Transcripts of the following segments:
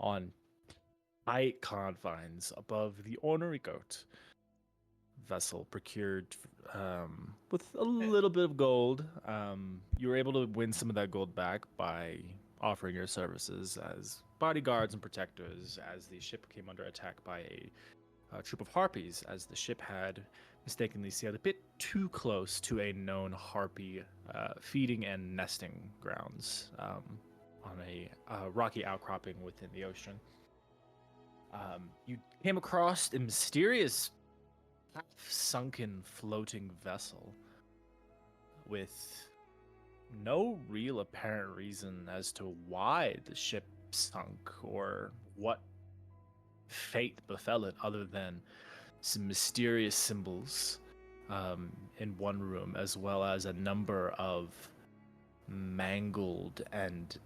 on tight confines above the ornery goat vessel procured with a little bit of gold. You were able to win some of that gold back by offering your services as bodyguards and protectors as the ship came under attack by a troop of harpies, as the ship had mistakenly sailed a bit too close to a known harpy feeding and nesting grounds on a rocky outcropping within the ocean. You came across a mysterious sunken floating vessel with no real apparent reason as to why the ship sunk or what fate befell it other than some mysterious symbols in one room, as well as a number of mangled and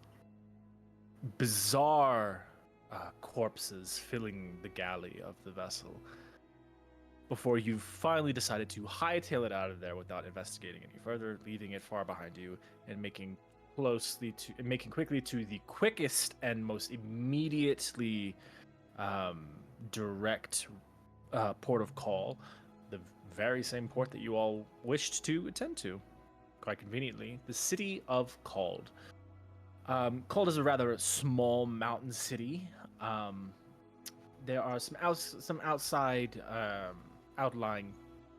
bizarre corpses filling the galley of the vessel, before you finally decided to hightail it out of there without investigating any further, leaving it far behind you and making quickly to the quickest and most immediately direct port of call, the very same port that you all wished to attend to, quite conveniently, the city of Cald. Cald is a rather small mountain city. There are some outside outlying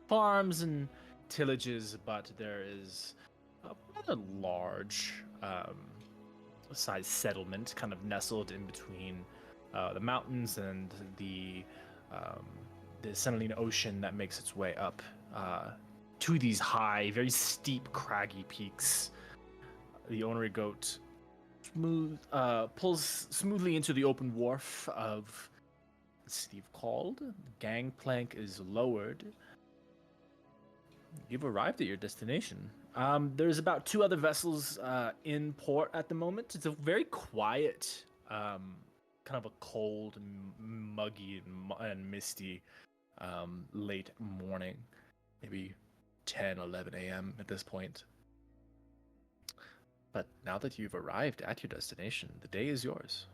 farms and tillages, but there is a rather large size settlement kind of nestled in between the mountains and the Sennaline Ocean that makes its way up to these high, very steep, craggy peaks. The ornery goat pulls smoothly into the open wharf of the city of Cald. The gangplank is lowered. You've arrived at your destination. There's about 2 other vessels in port at the moment. It's a very quiet, kind of a cold, muggy, and misty late morning, maybe 10, 11 a.m. at this point. But now that you've arrived at your destination, the day is yours.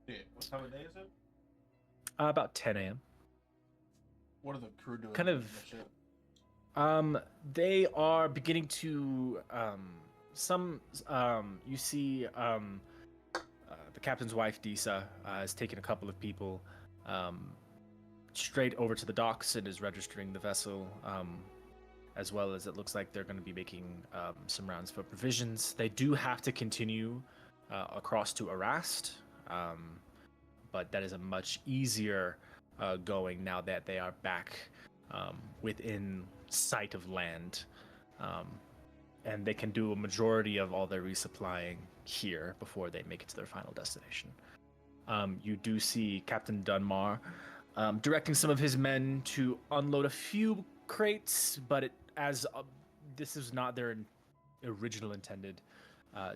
Yeah, what time of day is it? About 10 a.m. What are the crew doing? Kind on of. the ship? They are beginning to you see the captain's wife Disa has taken a couple of people straight over to the docks and is registering the vessel, as well as it looks like they're going to be making some rounds for provisions. They do have to continue across to Arast, but that is a much easier going now that they are back within sight of land, and they can do a majority of all their resupplying here before they make it to their final destination. You do see Captain Dunmar directing some of his men to unload a few crates, but this is not their original intended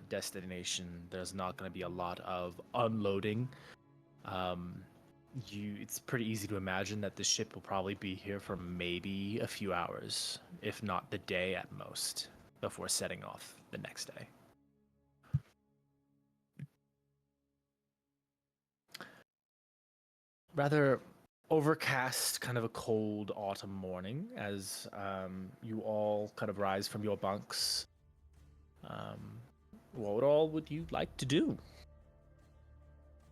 destination. There's not going to be a lot of unloading. It's pretty easy to imagine that the ship will probably be here for maybe a few hours, if not the day at most, before setting off the next day. Rather overcast, kind of a cold autumn morning as you all kind of rise from your bunks. What all would you like to do?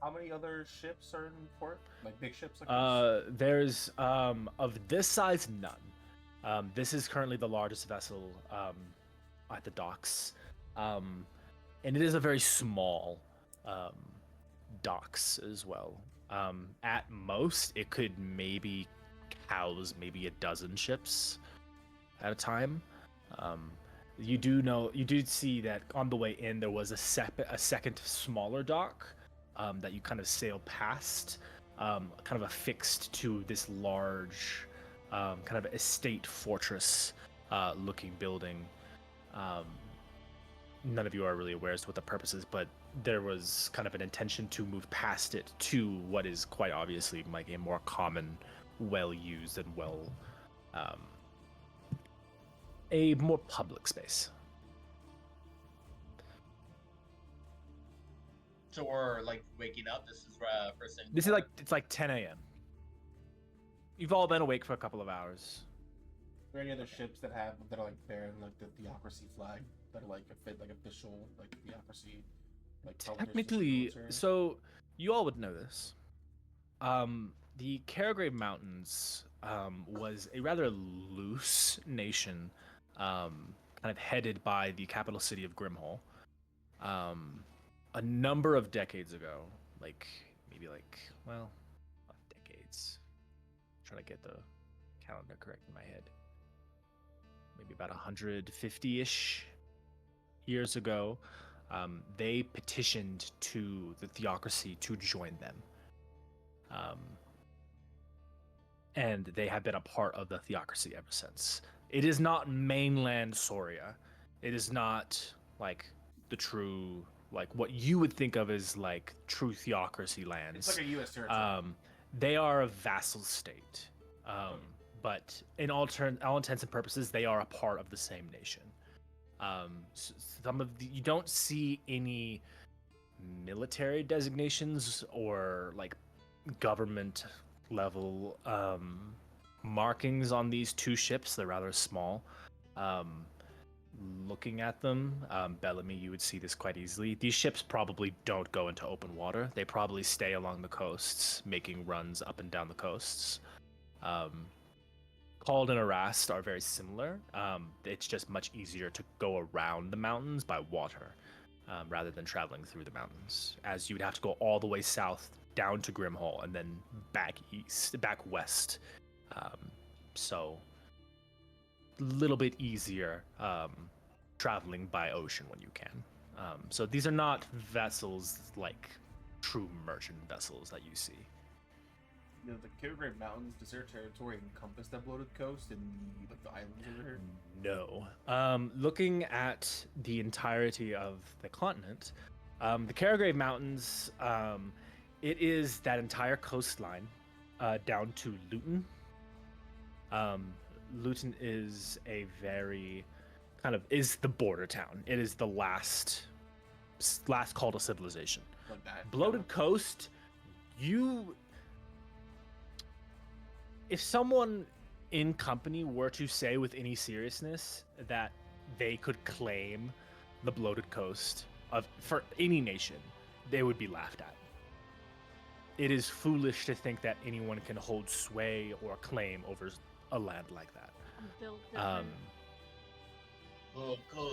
How many other ships are in port? Like big ships like this? There's of this size, none. This is currently the largest vessel at the docks, and it is a very small docks as well. At most, it could maybe house maybe a dozen ships at a time. You do see that on the way in there was a second smaller dock that you kind of sail past, kind of affixed to this large kind of estate fortress looking building. None of you are really aware as to what the purpose is, but there was kind of an intention to move past it to what is quite obviously like a more common, well-used and a more public space. So we're like waking up. This is first thing. This is like it's like 10 a.m. You've all been awake for a couple of hours. Are there any other ships that are like bearing like the theocracy flag that are like official like theocracy? Like Technically, so you all would know this. The Karagrave Mountains was a rather loose nation, kind of headed by the capital city of Grimhall. A number of decades ago, not decades. I'm trying to get the calendar correct in my head. Maybe about 150-ish years ago, they petitioned to the theocracy to join them. And they have been a part of the theocracy ever since. It is not mainland Soria. It is not like the true, like what you would think of as like true theocracy lands. It's like a U.S. territory. They are a vassal state, but in all intents and purposes, they are a part of the same nation. You don't see any military designations or like government level markings on these two ships. They're rather small. Looking at them, Bellamy, you would see this quite easily. These ships probably don't go into open water. They probably stay along the coasts, making runs up and down the coasts. Called and Arast are very similar. It's just much easier to go around the mountains by water rather than traveling through the mountains, as you would have to go all the way south down to Grimhall and then back west. So a little bit easier traveling by ocean when you can. So these are not vessels like true merchant vessels that you see. The Karagrave Mountains, does their territory encompass that bloated coast and like the islands over here? No. Looking at the entirety of the continent, the Karagrave Mountains, it is that entire coastline down to Luton. Luton is a very is the border town. It is the last call to civilization. Like that. Bloated Coast, if someone in company were to say with any seriousness that they could claim the Bloated Coast for any nation, they would be laughed at. It is foolish to think that anyone can hold sway or claim over a land like that.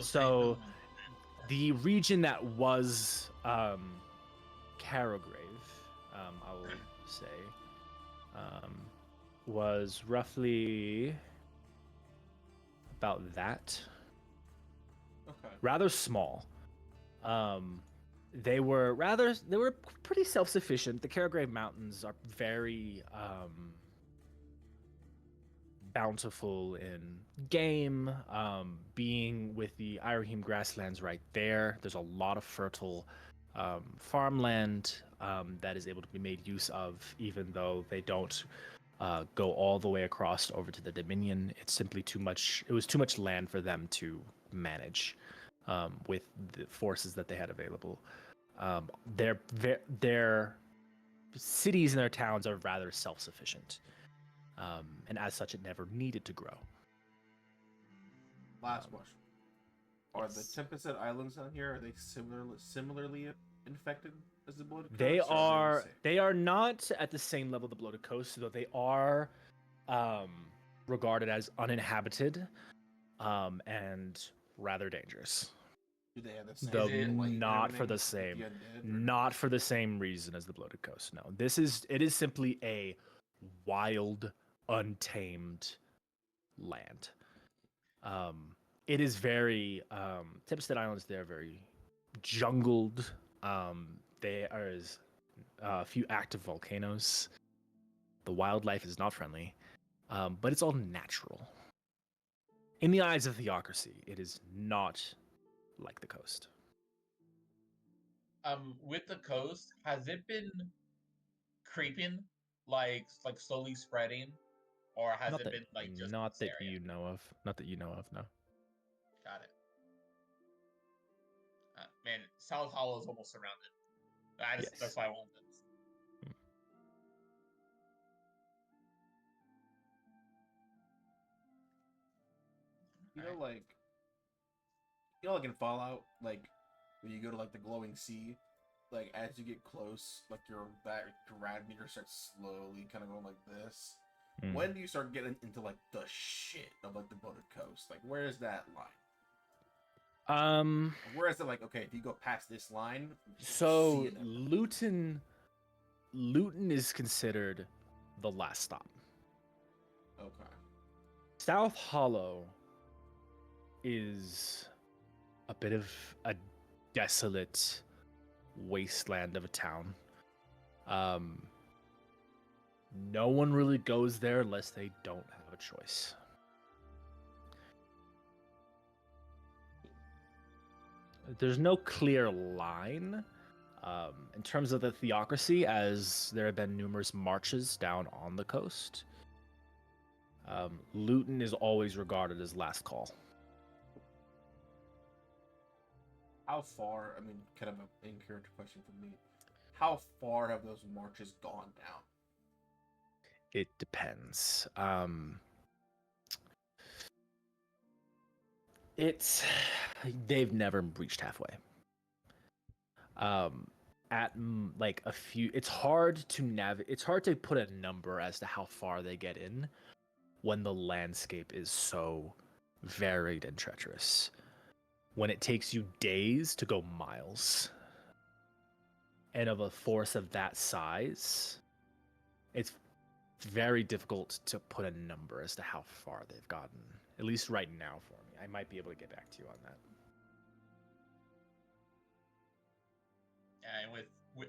So the region that was Karagrave, I will say, was roughly about that. Okay. Rather small. They were pretty self-sufficient. The Karagrave Mountains are very bountiful in game. Being with the Irahim grasslands right there, there's a lot of fertile farmland that is able to be made use of, even though they don't go all the way across over to the Dominion. It's simply too much. It was too much land for them to manage with the forces that they had available. Their cities and their towns are rather self-sufficient, and as such, it never needed to grow. Last question: Are the Tempest Islands down here? Are they similarly infected as the Bloated Coast? They are not at the same level of the Bloated Coast, though they are regarded as uninhabited and rather dangerous. Do they have the same? Though not for the same, not for the same reason as the Bloated Coast. No, it is simply a wild, untamed land. It is very Tipstead Islands. They are very jungled. There is a few active volcanoes. The wildlife is not friendly, but it's all natural. In the eyes of theocracy, it is not like the coast. With the coast, has it been creeping, like slowly spreading, or has it been like just not that area? you know of? Not that you know of, no. Got it. Man, South Hollow is almost surrounded. Yes. That's why I wanted. You know, Alright. like like in Fallout, like when you go to like the glowing sea, like as you get close, like your rad meter starts slowly kind of going like this. Mm. When do you start getting into like the shit of like the Boated Coast? Like where is that line? Where is it like, okay, if you go past this line, So see it then. Luton is considered the last stop. Okay. South Hollow is a bit of a desolate wasteland of a town. No one really goes there unless they don't have a choice. There's no clear line in terms of the theocracy, as there have been numerous marches down on the coast. Luton is always regarded as last call. How far? I mean, kind of an in-character question for me. How far have those marches gone down? It depends. They've never reached halfway. Like a few, it's hard to it's hard to put a number as to how far they get in when the landscape is so varied and treacherous. When it takes you days to go miles, and of a force of that size, it's very difficult to put a number as to how far they've gotten. At least right now for me. I might be able to get back to you on that.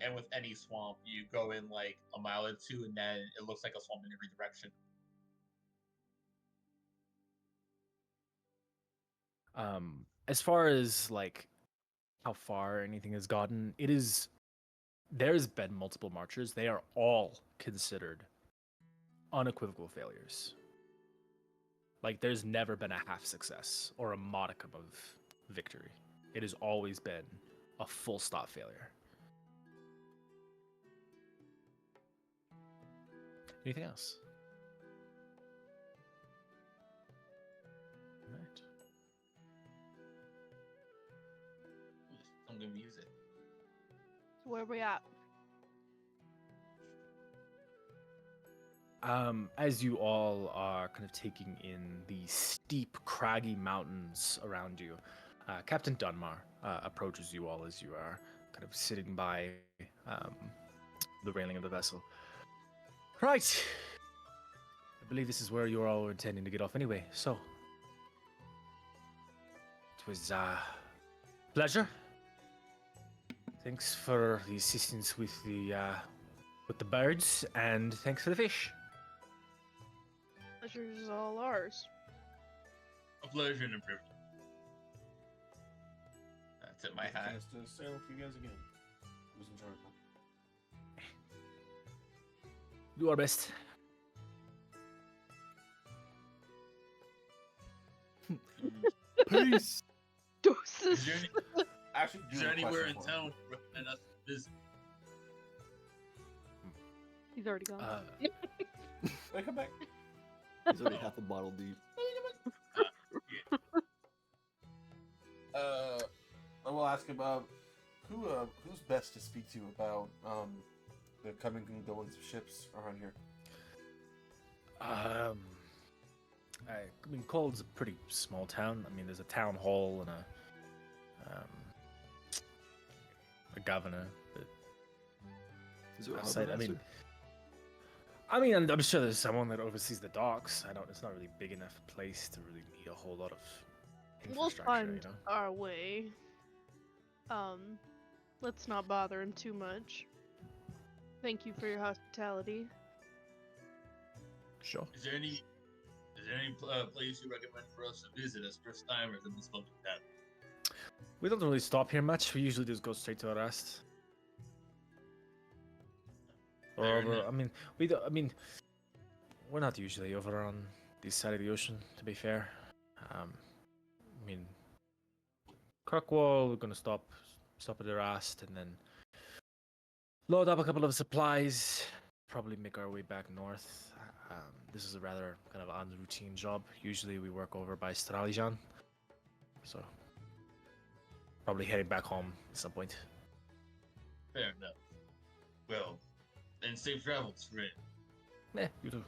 And with any swamp, you go in like a mile or two, and then it looks like a swamp in every direction. As far as like how far anything has gotten, there's been multiple marchers. They are all considered unequivocal failures. Like there's never been a half success or a modicum of victory. It has always been a full stop failure. Anything else? All right. Some good music. So where we at? As you all are kind of taking in the steep, craggy mountains around you, Captain Dunmar approaches you all as you are kind of sitting by the railing of the vessel. Right. I believe this is where you're all intending to get off anyway, so. It was a pleasure. Thanks for the assistance with the birds, and thanks for the fish. Pleasure is all ours. A pleasure and a privilege. That's it, my hat. Chance to sail with you guys again. It was enjoyable. Do our best. Peace. Is there, any, Actually, is there anywhere in town you recommend us to visit? He's already gone. Wait, come back. He's already half a bottle deep. I will ask about who's best to speak to about the coming and goings of ships around here. I mean, Cold's a pretty small town. I mean, there's a town hall and a governor. But Is there a outside, harbor master? I'm sure there's someone that oversees the docks. It's not really big enough place to really need a whole lot of We'll infrastructure, find you know. our way. Let's not bother him too much. Thank you for your hospitality. Sure. Is there any place you recommend for us to visit as first timers in this public town? We don't really stop here much. We usually just go straight to our rest. Or Fair over, enough. I mean, we're not usually over on this side of the ocean, to be fair. I mean, Kirkwall, we're gonna stop at the rest, and then load up a couple of supplies, probably make our way back north. This is a rather kind of unroutine job. Usually we work over by Stralijan, so probably heading back home at some point. Fair enough. Well, then safe travels, friend. You too.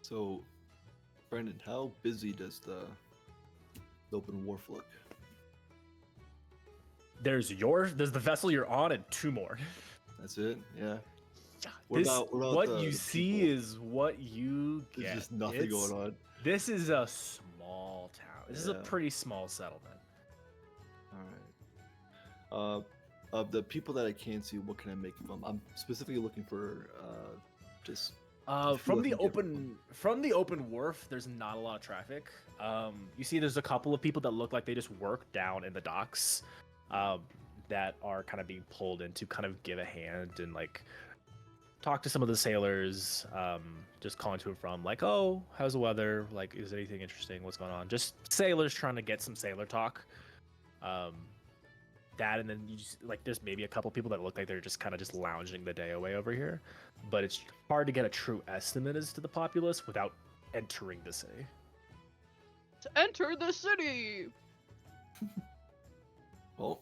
So, Brandon, how busy does the open wharf look? There's the vessel you're on and two more. That's it. Yeah. This, what about what the- you the see people? is what you get. There's just nothing It's- going on. This is a small town. This is a Yeah. pretty small settlement. All right. Of the people that I can see, what can I make of them? I'm specifically looking for just. I feel From like the we get open wharf, there's not a lot of traffic. You see, there's a couple of people that look like they just work down in the docks, that are kind of being pulled in to kind of give a hand and like talk to some of the sailors, just calling to and from, like, oh, how's the weather? Like, is anything interesting? What's going on? Just sailors trying to get some sailor talk. That, and then you just, like, there's maybe a couple people that look like they're just kind of just lounging the day away over here, but it's hard to get a true estimate as to the populace without entering the city. To enter the city. Well,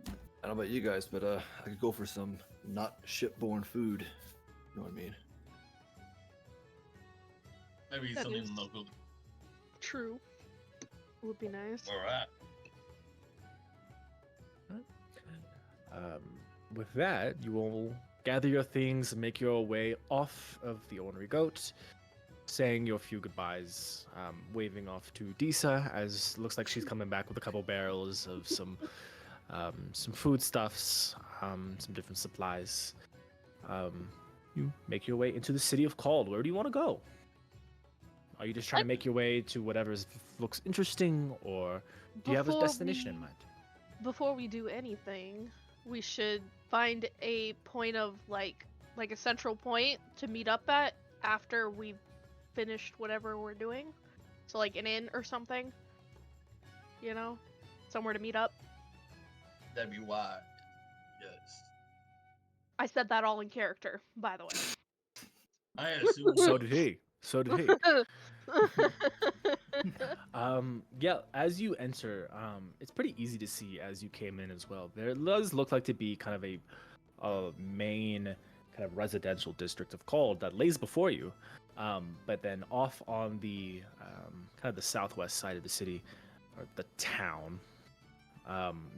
I don't know about you guys, but I could go for some not shipborne food. You know what I mean? Maybe That something is- local. True. Would be nice. All right. With that, you will gather your things and make your way off of the ornery goat, saying your few goodbyes, waving off to Disa, as looks like she's coming back with a couple barrels of some foodstuffs, some different supplies. You make your way into the city of Cald. Where do you want to go? Are you just trying to make your way to whatever looks interesting, or do you have a Before destination in we- mind? Before we do anything, we should find a point of like a central point to meet up at after we've finished whatever we're doing. So like an inn or something. You know? Somewhere to meet up. That'd be wise. Yes. I said that all in character, by the way. I assume So did he. So did he. Yeah, as you enter, it's pretty easy to see as you came in as well. There does look like to be kind of a main kind of residential district of Cald that lays before you. But then off on the kind of the southwest side of the city, or the town,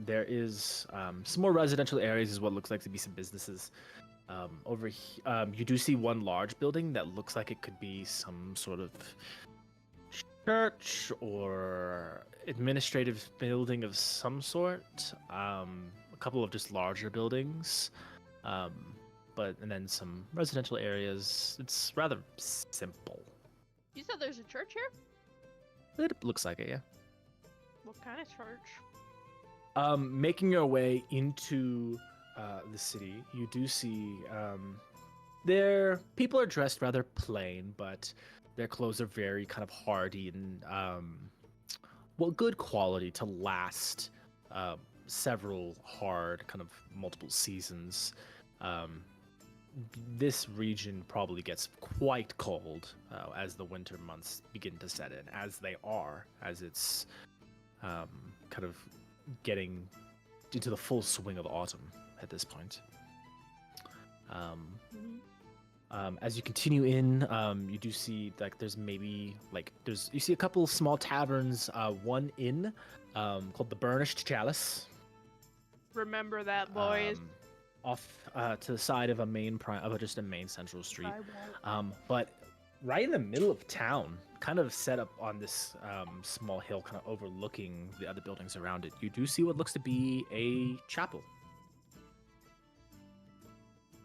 there is some more residential areas, is what looks like to be some businesses. You do see one large building that looks like it could be some sort of church or administrative building of some sort. A couple of just larger buildings, and then some residential areas. It's rather simple. You said there's a church here? It looks like it, yeah. What kind of church? Making your way into the city, you do see there people are dressed rather plain, but their clothes are very kind of hardy and good quality to last several hard kind of multiple seasons. This region probably gets quite cold as the winter months begin to set in, as it's kind of getting into the full swing of autumn at this point. As you continue in, you do see like you see a couple small taverns, one inn called the Burnished Chalice. Remember that, boys. Off to the side of a main central street. But right in the middle of town, kind of set up on this small hill, kind of overlooking the other buildings around it, you do see what looks to be a chapel.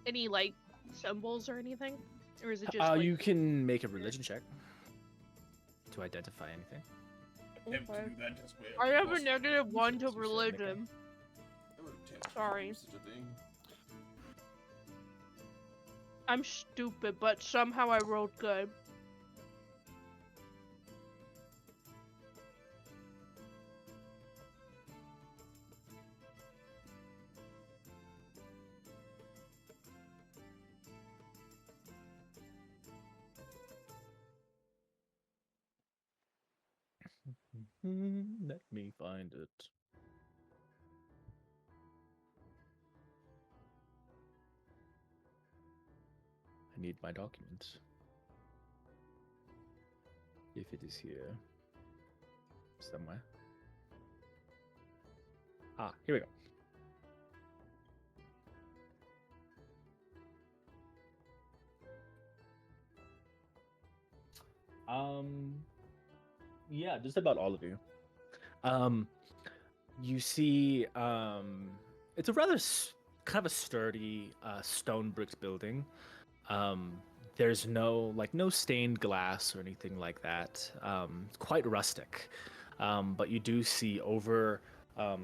Any like symbols or anything? Or is it just like... You can make a religion check to identify anything. Attempt to Okay. do that just way I have a plus- -1 to plus you said, religion. I would attempt to Sorry. do such a thing. I'm stupid, but somehow I rolled good. Let me find it. I need my document. If it is here somewhere. Ah, here we go. Yeah, just about all of you. Um, you see, it's a rather kind of a sturdy stone bricked building. Um, there's no stained glass or anything like that. It's quite rustic. But you do see over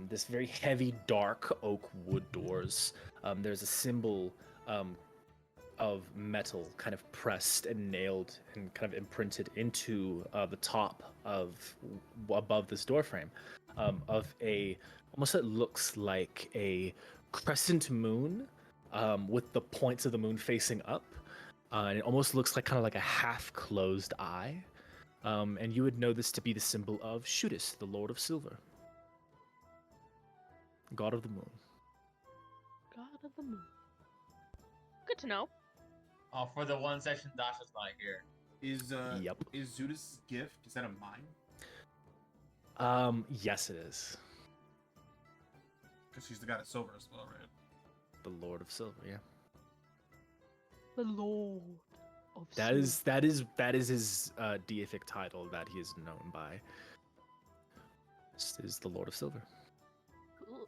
this very heavy, dark oak wood doors. There's a symbol of metal kind of pressed and nailed and kind of imprinted into the top of above this door frame of a almost it looks like a crescent moon with the points of the moon facing up and it almost looks like kind of like a half closed eye and you would know this to be the symbol of Shudis, the Lord of Silver, God of the Moon. God of the Moon. Good to know. For the one session Dasha's not here. Yep. Is Zudis' gift, is that a mine? Yes it is. Because she's the god of silver as well, right? The Lord of Silver, yeah. The Lord of That is his deific title that he is known by. This is the Lord of Silver. Cool.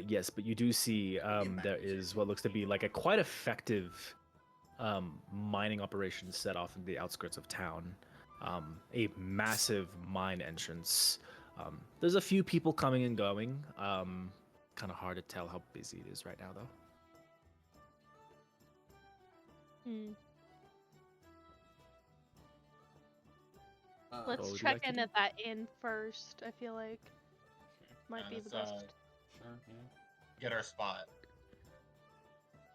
Yes, but you do see there is what looks to be like a quite effective mining operation set off in the outskirts of town. A massive mine entrance. There's a few people coming and going. Kind of hard to tell how busy it is right now, though. Hmm. What Let's would you check like to in do? at that inn first. I feel like might be the let's, best. Sure, yeah. Get our spot.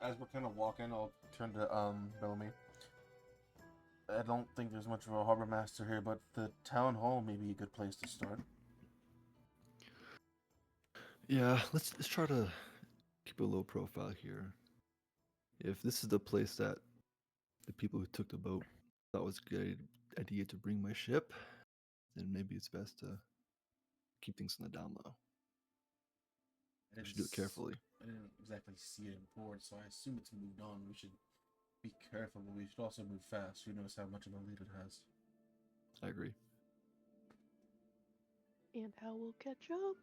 As we're kind of walking, I'll turn to Bellamy. I don't think there's much of a harbor master here, but the town hall may be a good place to start. Yeah, let's try to keep a low profile here. If this is the place that the people who took the boat thought was a good idea to bring my ship, then maybe it's best to keep things on the down low. I should do it carefully. I didn't exactly see it in port, so I assume it's moved on. We should be careful, but we should also move fast. Who knows how much of a lead it has. I agree. And how we'll catch up.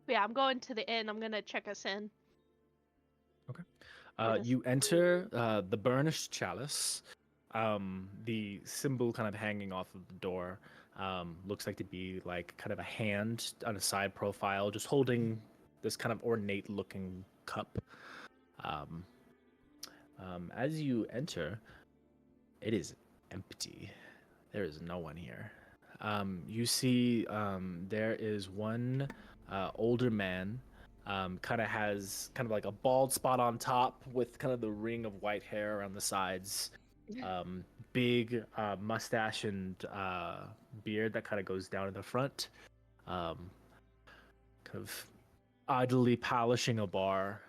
Yeah, I'm going to the inn. I'm gonna check us in. Let us You enter the burnished chalice. The symbol kind of hanging off of the door looks like to be like kind of a hand on a side profile, just holding this kind of ornate looking cup. As you enter, it is empty. There is no one here. You see there is one older man, kind of has kind of like a bald spot on top with kind of the ring of white hair around the sides. Big mustache and beard that kind of goes down in the front. Kind of idly polishing a bar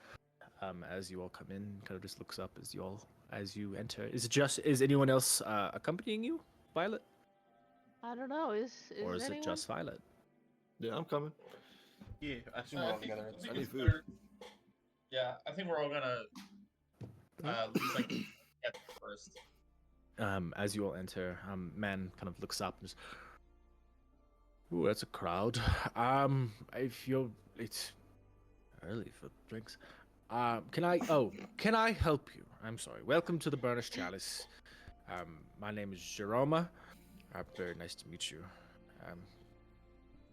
as you all come in. Kind of just looks up as you enter. Is anyone else accompanying you, Violet? I don't know. Is Or is anyone? it just Violet? Yeah, I'm coming. Yeah, I assume I we're all think- together. I think I need it's food. better- Yeah, I think we're all gonna at least like get there first. As you all enter, man kind of looks up and just, ooh, that's a crowd. If you're, it's early for drinks. Can I help you? I'm sorry. Welcome to the Burnished Chalice. My name is Jeroma. Very nice to meet you.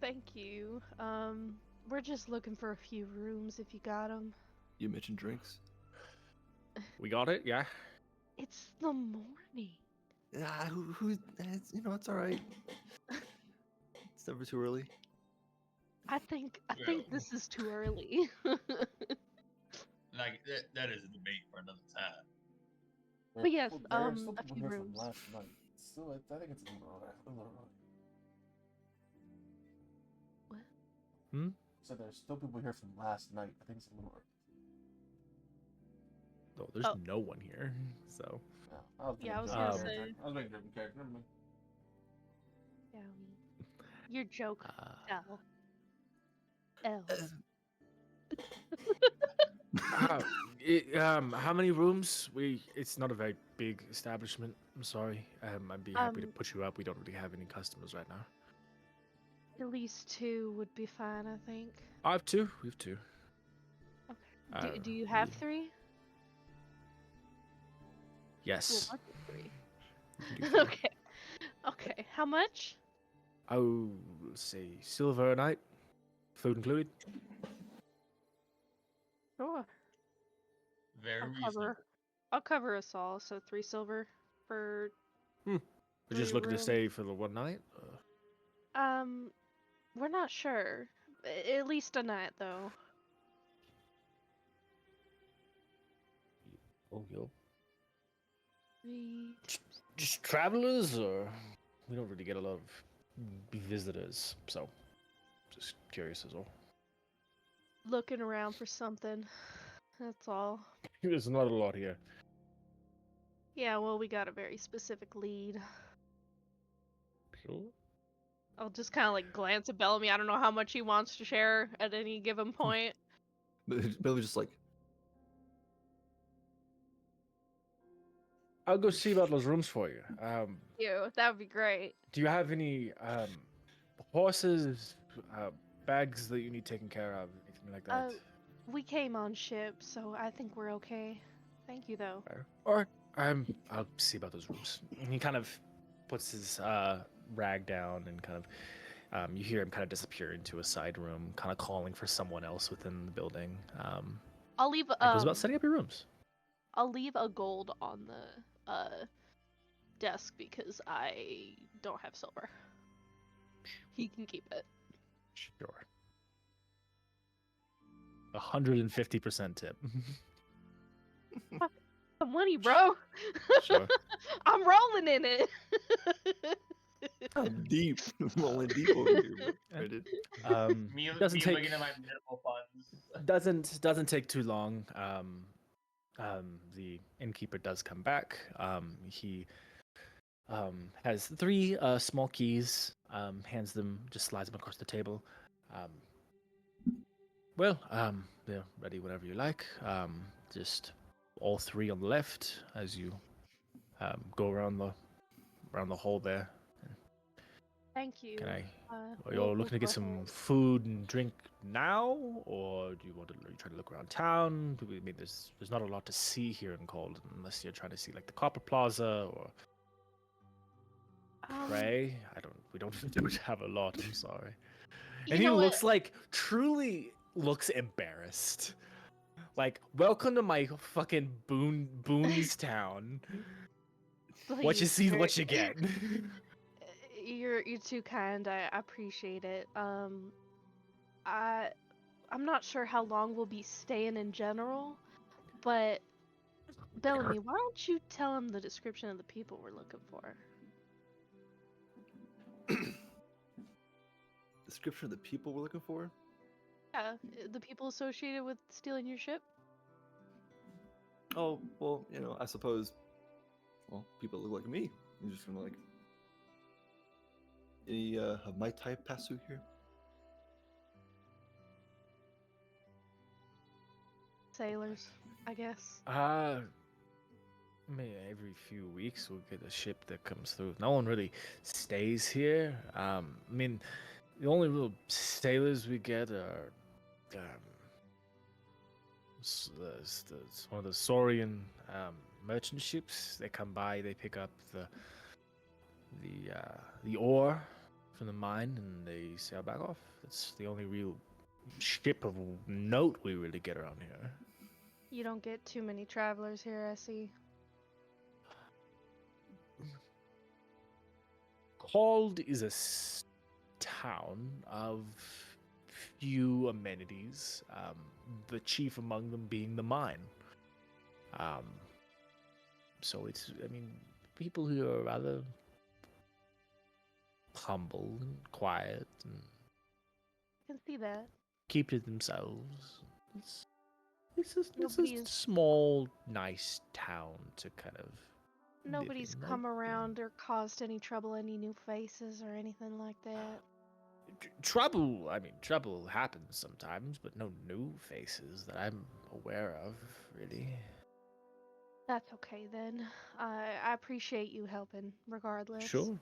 Thank you. We're just looking for a few rooms if you got them. You mentioned drinks. We got it, yeah? It's the morning. Yeah, it's all right. It's never too early. I think Yeah. this is too early. Like that is a debate for another time. But yes, there are still a people few here rooms. from last night. Still, I think it's a little early. What? Hmm? So there's still people here from last night. I think it's a little early. Oh, there's Oh. no one here. So Yeah, I was Yeah, I was making a gonna joke. say. I was making a joke character. Never mind. Yeah, your joke fell. L. uh, how many rooms? It's not a very big establishment. I'm sorry. I'd be happy to put you up. We don't really have any customers right now. At least 2 would be fine, I think. I have two. We have two. Okay. Do you have yeah. 3? Yes. Well, I'll do we 3. can do three. Okay. Okay. How much? I will say silver a night, food included. Sure. Very I'll reasonable. cover us all. So 3 silver for. We're just 3 looking to rooms. stay for the one night. We're not sure. At least a night, though. Oh, yo. 3. Just travelers, or we don't really get a lot of visitors, so just curious as well. Looking around for something. That's all. There's not a lot here. Yeah, well, we got a very specific lead. Sure. I'll just kind of like glance at Bellamy. I don't know how much he wants to share at any given point. But Bill was just like, I'll go see about those rooms for you. That would be great. Do you have any horses, bags that you need taken care of, anything like that? We came on ship, so I think we're okay. Thank you, though. Or I'll see about those rooms. And he kind of puts his rag down and kind of you hear him kind of disappear into a side room, kind of calling for someone else within the building. I'll leave. It goes about setting up your rooms. I'll leave a gold on the desk because I don't have silver. He can keep it. Sure. 150% tip. Some money, bro. Sure. I'm rolling in it. I'm deep, rolling deep over here, bro. I did. Me doesn't take looking at my minimal funds. doesn't take too long. The innkeeper does come back. He has 3 small keys. Hands them, just slides them across the table. They're ready whenever you like. Just all 3 on the left as you go around the hall there. Thank you. Can I? Are you we'll all looking to go get some ahead. food and drink now, or do you want to? Are you trying to look around town? I mean, there's not a lot to see here in Cold, unless you're trying to see like the Copper Plaza or Prey. We don't have a lot. I'm sorry. And he know looks what? like truly looks embarrassed. Like, welcome to my fucking boons town. What you Please, see, sir. what you get. You're too kind. I appreciate it. I'm not sure how long we'll be staying in general, but Bellamy, why don't you tell him the description of the people we're looking for? Description of the people we're looking for? Yeah, the people associated with stealing your ship. Oh, well, I suppose, people look like me. You're just gonna like, any of my type pass through here? Sailors, I guess. Maybe every few weeks we'll get a ship that comes through. No one really stays here. I mean, the only real sailors we get are it's one of the Saurian merchant ships. They come by, they pick up the ore from the mine, and they sail back off. That's the only real ship of note we really get around here. You don't get too many travelers here, I see. Called is a town of few amenities, the chief among them being the mine. So it's, I mean, people who are rather humble and quiet and Can see that. keep to themselves. It's a Nobody's small, nice town to kind of. live nobody's in, come right? around or caused any trouble, any new faces or anything like that. Trouble. I mean, trouble happens sometimes, but no new faces that I'm aware of, really. That's okay then. I appreciate you helping, regardless. Sure.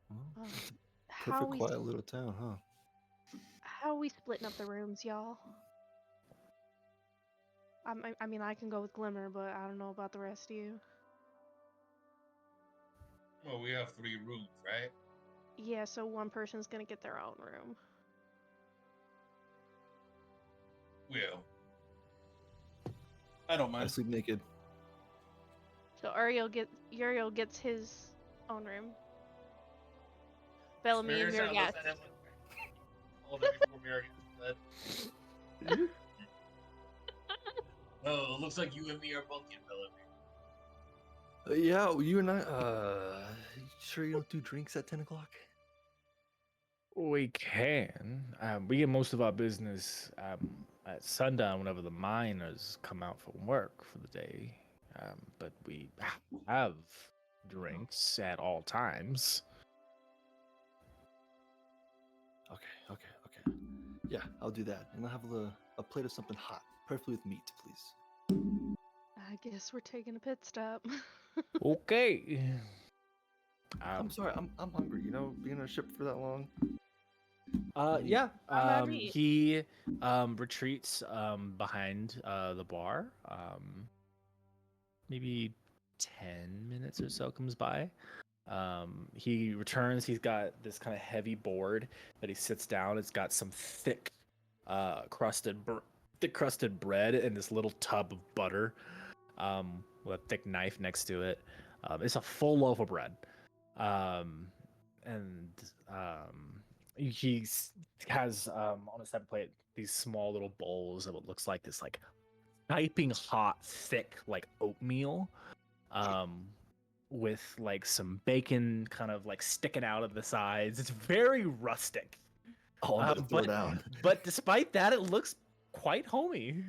Well, Um, it's a how perfect we quiet little town, huh? how we splitting up the rooms, y'all? I mean, I can go with Glimmer, but I don't know about the rest of you. Well, we have 3 rooms, right? Yeah, so one person's gonna get their own room. Well, I don't I mind. sleep naked. So Uriel gets his own room. Bellamy and Mirror Mirgat. Hold on before Mirror gets to bed. Oh, it looks like you and me are bunking, Bellamy. Yeah, well, you and I. You sure you don't do drinks at 10 o'clock? We can. We get most of our business at sundown whenever the miners come out from work for the day. But we have drinks at all times. Okay. Yeah, I'll do that, and I'll have a plate of something hot, preferably with meat, please. I guess we're taking a pit stop. Okay. I'm sorry, I'm hungry. You know, being on a ship for that long. Yeah. I'm at meat. He retreats behind the bar. Maybe 10 minutes or so comes by. He returns. He's got this kind of heavy board that he sits down. It's got some thick crusted bread and this little tub of butter with a thick knife next to it. It's a full loaf of bread. And he has on his second plate these small little bowls of what looks like this like piping hot thick like oatmeal with like some bacon kind of like sticking out of the sides. It's very rustic. Oh, I'm gonna throw down. But despite that, it looks quite homey.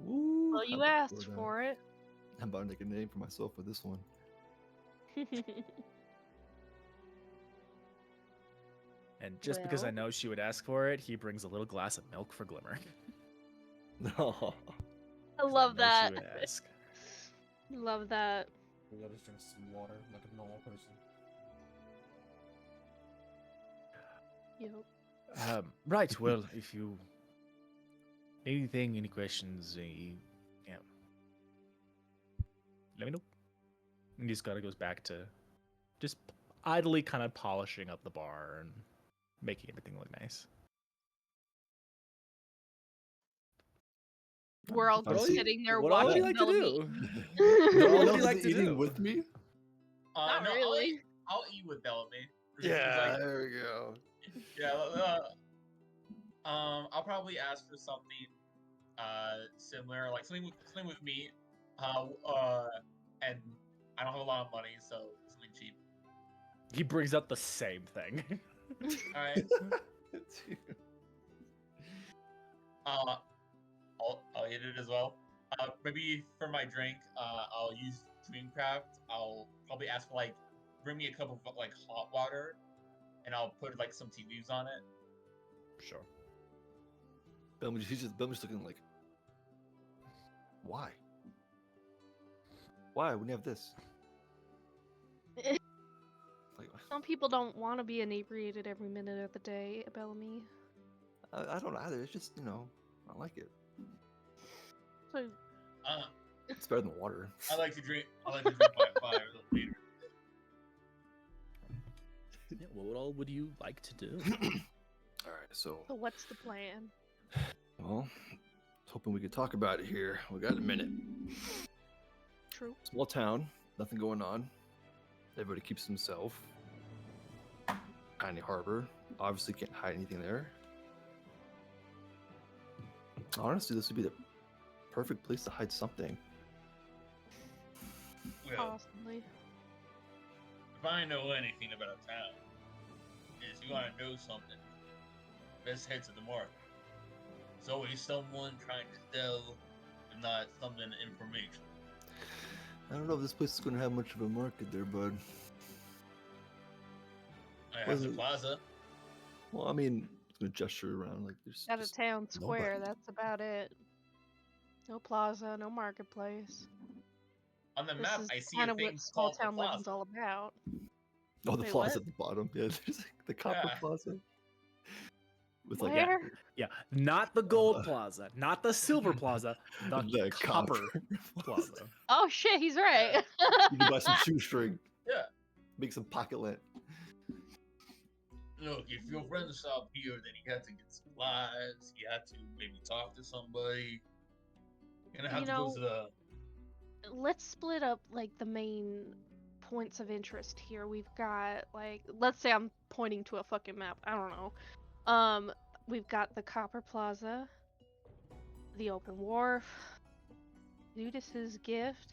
Ooh, Well, I'm you gonna throw asked down. for it. I'm about to make a name for myself with this one. And just because I Well. know she would ask for it, he brings a little glass of milk for Glimmer. No. I love know that. She would ask. Love that. Maybe I'll just drink some water like a normal person. Yep. Right. Well, if you anything, any questions, yeah, let me know. And he just kind of goes back to just idly kind of polishing up the bar and making everything look nice. We're all What just else- sitting there What all would watching you like to Bellamy do? No What one would else you is like to eating do? with me? Not No, really. I'll eat with Bellamy. 'Cause he's Yeah, like, there we go. yeah. I'll probably ask for something similar, like something with meat. And I don't have a lot of money, so something cheap. He brings up the same thing. All right. I'll eat it as well. Maybe for my drink, I'll use Dreamcraft. I'll probably ask for like, bring me a cup of like hot water, and I'll put like some tea leaves on it. Sure. Belmont, he's just looking like, why? Why? When you have this? Like, Some people don't want to be inebriated every minute of the day, Bellamy. I don't either. It's just, I like it. So It's better than water. I like to drink by 5 later. Yeah, what all would you like to do? All right, so what's the plan? well, hoping we could talk about it here. We got a minute. True. Small town, nothing going on. Everybody keeps himself. Tiny harbor. Obviously can't hide anything there. Honestly, this would be the perfect place to hide something. Well, Possibly. if I know anything about a town, is you want to know something, best head to the market. There's always someone trying to sell, if not something information. I don't know if this place is going to have much of a market there, bud. I have the Wasn't- plaza. Well, I mean, it's going to gesture around like there's Got a just town square, nobody. that's about it. No plaza, no marketplace. On the This map, is I see kind a of thing what small called the town living's plaza. all about. Oh, the Wait, plaza what? at the bottom. Yeah, there's like the copper Yeah. plaza. With like Where? Yeah, not the gold Uh, plaza, not the silver plaza, the, the copper plaza. Oh shit, he's right. You can buy some shoestring. Yeah. Make some pocket lint. Look, if your friend stopped here, then he had to get supplies. He had to maybe talk to somebody. You're gonna have You to go know- to the. Let's split up like the main points of interest here. We've got like, let's say I'm pointing to a fucking map. I don't know. We've got the Copper Plaza, the Open Wharf, Judas's Gift,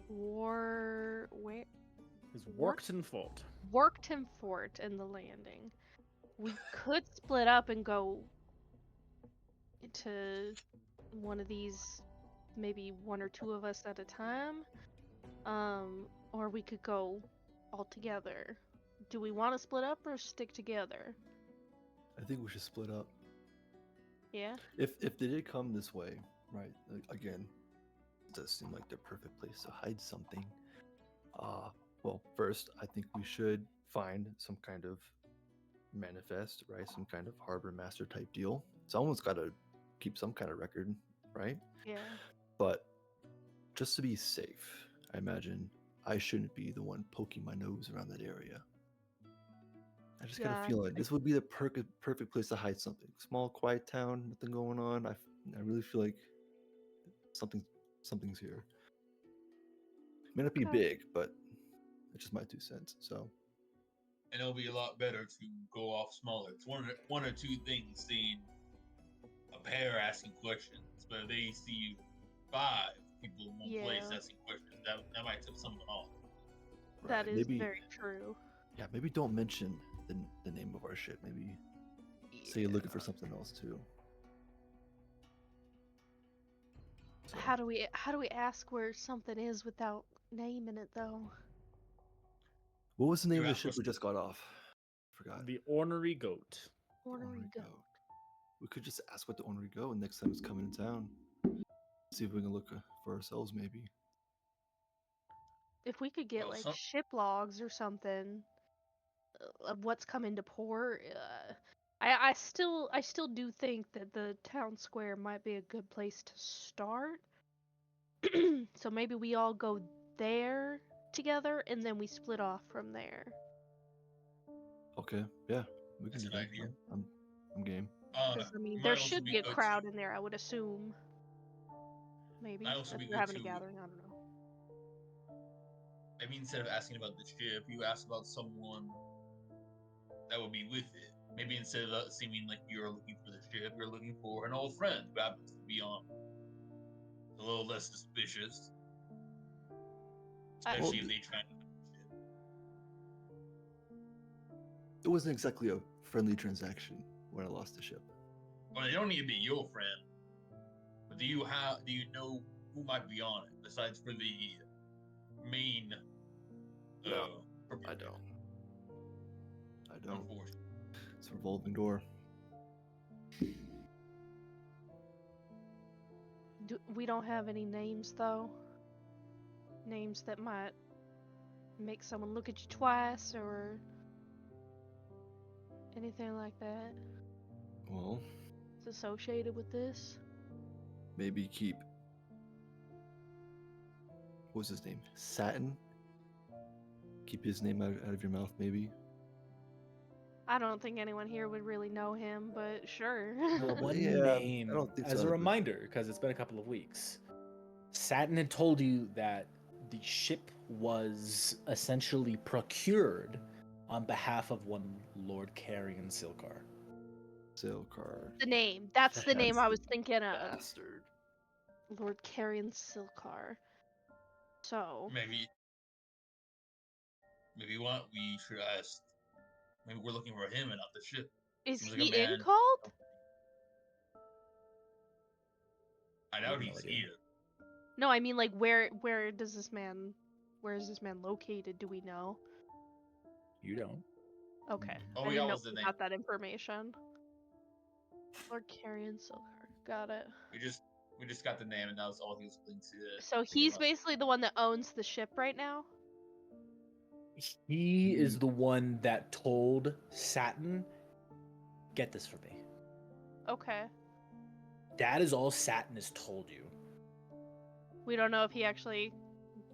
where Is Workton Fort. Workton Fort, and the Landing. We could split up and go to one of these, maybe one or two of us at a time. Or we could go all together. Do we want to split up or stick together? I think we should split up. Yeah. If they did come this way, right? Again, it does seem like the perfect place to hide something. Well, first, I think we should find some kind of manifest, right? Some kind of harbor master type deal. Someone's got to keep some kind of record, right? Yeah. But just to be safe, I imagine I shouldn't be the one poking my nose around that area. I just got Yeah, a feeling this would be the perfect place to hide something. Small, quiet town, nothing going on. I really feel like something's here. It may not be Okay. big, but it's just my 2 cents. So And it'll be a lot better to go off smaller. It's one or two things seeing a pair asking questions, but if they see 5 people in one place Yeah. asking questions, that might tip someone off. That right, is maybe very true. yeah, maybe don't mention the name of our ship. Maybe say you're looking for something else too. So, How do we ask where something is without naming it though? what was the name You of the ask ship us- we just got off? Forgot. The Ornery Goat. Where do we Ornery go? Goat. We could just ask what the Ornery Goat next time it's coming to town. See if we can look for ourselves, maybe. If we could get Well, like some- ship logs or something of what's coming to port, I still do think that the town square might be a good place to start. So maybe we all go there together and then we split off from there. Okay, yeah, we can That's do an that. idea. I'm game. Because I mean, it there might also should be be a good to- crowd in there, I would assume. Maybe Might also if be we're good having a to- gathering. I don't know. Maybe instead of asking about the ship, you ask about someone that would be with it. Maybe instead of seeming like you're looking for the ship, you're looking for an old friend who happens to be on it. It's a little less suspicious. I- Especially Well, if they try to find the ship. It wasn't exactly a friendly transaction when I lost the ship. Well, they don't need to be your friend. But do you know who might be on it besides for the main? No, purpose? I don't. I don't. Unfortunately. It's a revolving door. We don't have any names though. Names that might make someone look at you twice or anything like that. Well, It's associated with this. maybe keep. What was his name? Satin? Keep his name out of your mouth, maybe. I don't think anyone here would really know him, but sure. No, One yeah, I name don't think as so, a but- reminder, because it's been a couple of weeks. Satin had told you that the ship was essentially procured on behalf of one Lord Carrion Silkar. Sale card. The name. That's the name I was thinking of. Bastard. Lord Carrion Silkar. So, Maybe we should ask. Maybe we're looking for him and not the ship. is Seems like he a man. in called? I have doubt no he's idea. here. No, I mean like where is this man located? Do we know? You don't. Okay. All I we didn't got know was the we name. got that information. Lord Carrion Silkar. Got it. We just got the name, and that was all he was willing to. So to give he's us. basically the one that owns the ship right now? He is the one that told Satin, "Get this for me." Okay. That is all Satin has told you. We don't know if he actually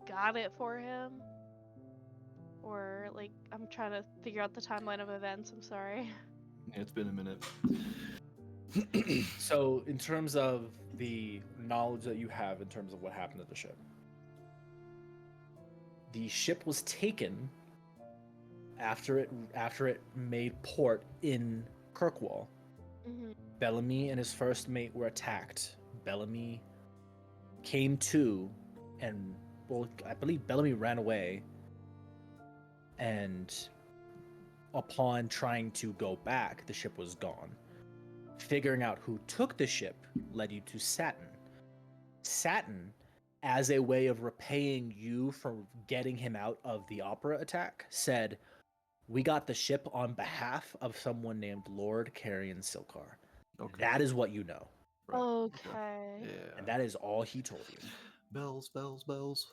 got it for him. Or like I'm trying to figure out the timeline of events, I'm sorry. Yeah, it's been a minute. So, in terms of the knowledge that you have in terms of what happened to the ship was taken after it made port in Kirkwall. Mm-hmm. Bellamy and his first mate were attacked. Bellamy came to, and well, I believe Bellamy ran away. And upon trying to go back, the ship was gone. Figuring out who took the ship led you to Satin. Satin, as a way of repaying you for getting him out of the opera attack, said, "We got the ship on behalf of someone named Lord Carrion Silkar." Okay. That is what you know. Right. Okay. Yeah. And that is all he told you. Bells, bells, bells.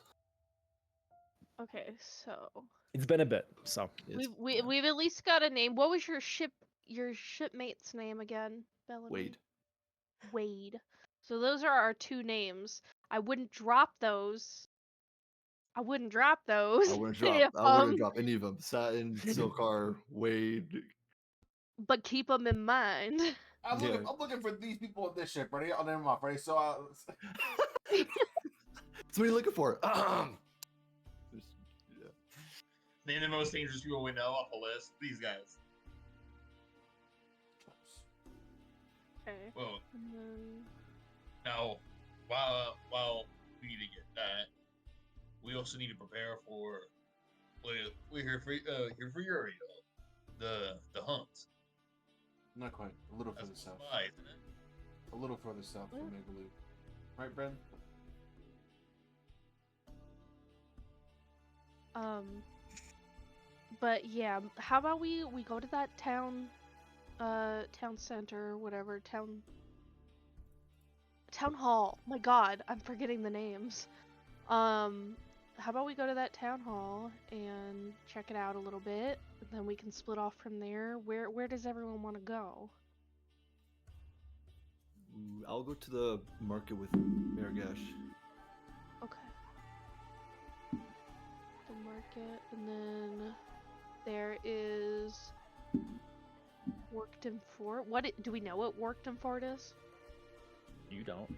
Okay, so It's been a bit, so It's, we've at least got a name. What was your shipmate's name again, Bellamy? Wade. Wade. So those are our two names. I wouldn't drop those. I wouldn't if, drop any of them. Satin, Silkar, Wade. but keep them in mind. I'm looking for these people in this ship. Ready? I'll name them off. Ready? So, So what are you looking for? Just- yeah. Name the most dangerous people we know off the list. These guys. Okay. Well, And then... now, while we need to get that, we also need to prepare for. We're here for Uriel, the hunt. not quite. A little That's further south. why, isn't it? A little further south from Magaloo. Right, Bren? But yeah, how about we go to that town center, whatever, town hall. My god, I'm forgetting the names. How about we go to that town hall and check it out a little bit, and then we can split off from there. Where does everyone want to go? Ooh, I'll go to the market with Maragash. Okay. The market, and then there is Workton Fort. Do we know what Workton Fort is? you don't.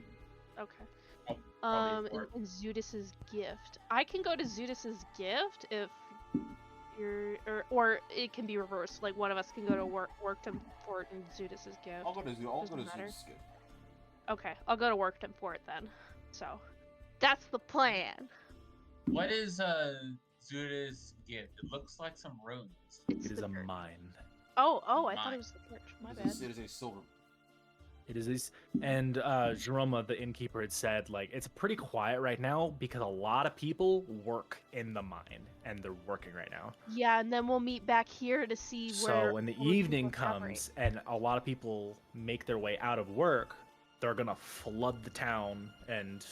Okay. Probably Fort. And Zudas's gift. I can go to Zudas's gift if you're, or it can be reversed. Like one of us can go to Workton Fort and Zudas's gift. I'll go to Doesn't matter. Zeus' gift. Okay, I'll go to Workton Fort then. So, that's the plan. What is Zuda's gift? It looks like some runes. It's It is the a church. mine. Oh, I thought Mine. it was the church. My It bad. is a silver. It is this, and Jeroma, the innkeeper, had said like it's pretty quiet right now because a lot of people work in the mine and they're working right now. Yeah, and then we'll meet back here to see where. So when the all the people evening collaborate. comes and a lot of people make their way out of work, they're gonna flood the town and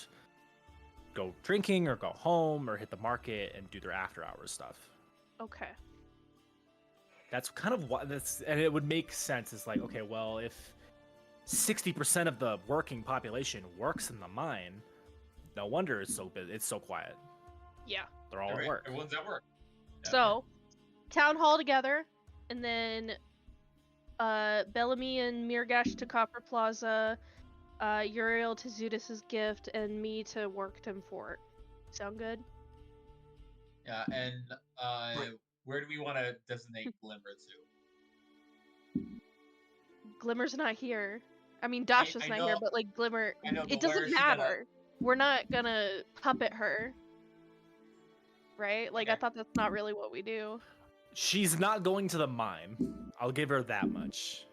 go drinking or go home or hit the market and do their after hours stuff. Okay. That's kind of what that's, and it would make sense. It's like, okay, well, if 60% of the working population works in the mine, no wonder it's so quiet. Yeah. They're all at work. Everyone's at work. Yeah. So, town hall together, and then Bellamy and Mirgash to Copper Plaza, Uriel to Zudas's gift, and me to Workton Fort. Sound good? Yeah, and where do we want to designate Glimmer to? Glimmer's not here. I mean, Dasha's I not know- here, but like Glimmer, I know, it but where doesn't is she gonna- matter. we're not gonna puppet her, right? Like I Okay. thought that's not really what we do. She's not going to the mine. I'll give her that much.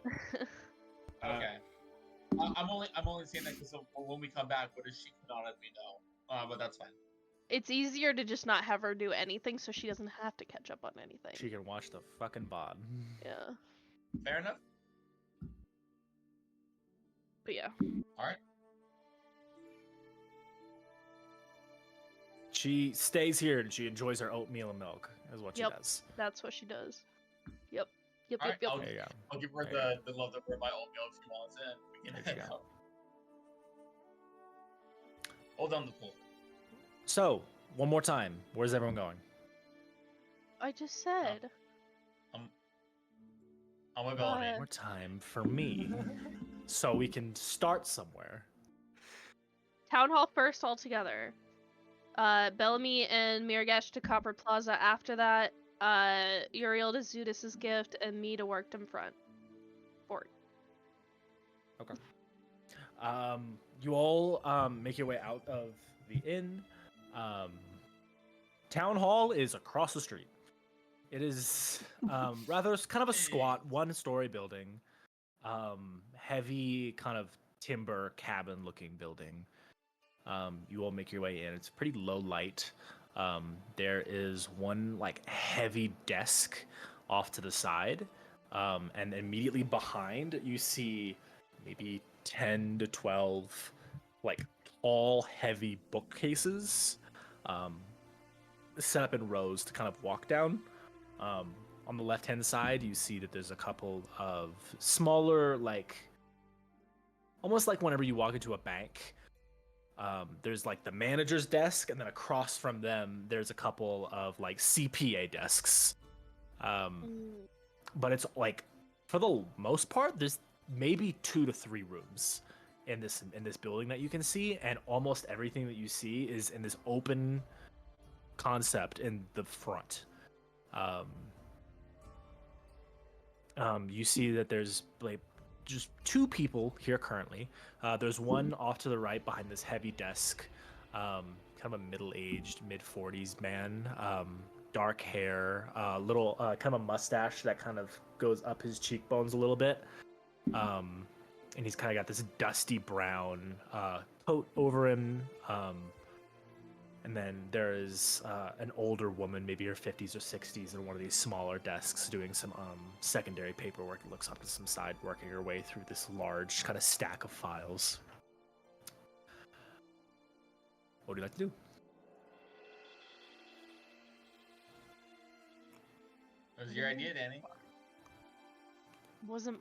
Okay. I'm only saying that because when we come back, what does she not let me know? But that's fine. It's easier to just not have her do anything, so she doesn't have to catch up on anything. She can watch the fucking bod. Yeah, Fair enough. but yeah. All right. She stays here and she enjoys her oatmeal and milk, is what Yep. she does. That's what she does. Yep. Yep. All Yep. right, Yep. There you go. I'll give her There the love of my oatmeal if she wants it. We can There you head go. out. Hold down the pool. So, one more time. Where's everyone going? I just said. I'm with Bellamy. One more time for me. So we can start somewhere. Town Hall first altogether. Bellamy and Miragash to Copper Plaza after that. Uriel to Zudis's gift and me to Worked front. Fort. You all make your way out of the inn. Town Hall is across the street. It is rather kind of a squat, one-story building, heavy kind of timber cabin-looking building. You all make your way in. It's pretty low light. There is one like heavy desk off to the side, and immediately behind you see maybe 10 to 12 like tall, heavy bookcases set up in rows to kind of walk down. On the left-hand side, you see that there's a couple of smaller, like almost like whenever you walk into a bank. There's like the manager's desk, and then across from them, there's a couple of like CPA desks. But it's like, for the most part, there's maybe 2 to 3 rooms in this building that you can see, and almost everything that you see is in this open concept in the front. You see that there's like just 2 people here currently. There's one off to the right behind this heavy desk, kind of a middle-aged, mid-40s man, dark hair, little kind of a mustache that kind of goes up his cheekbones a little bit, and he's kind of got this dusty brown coat over him. And then there is an older woman, maybe her 50s or 60s, in one of these smaller desks doing some secondary paperwork. It looks up to some side, working her way through this large kind of stack of files. What would you like to do? What was your idea, Danny? Wasn't.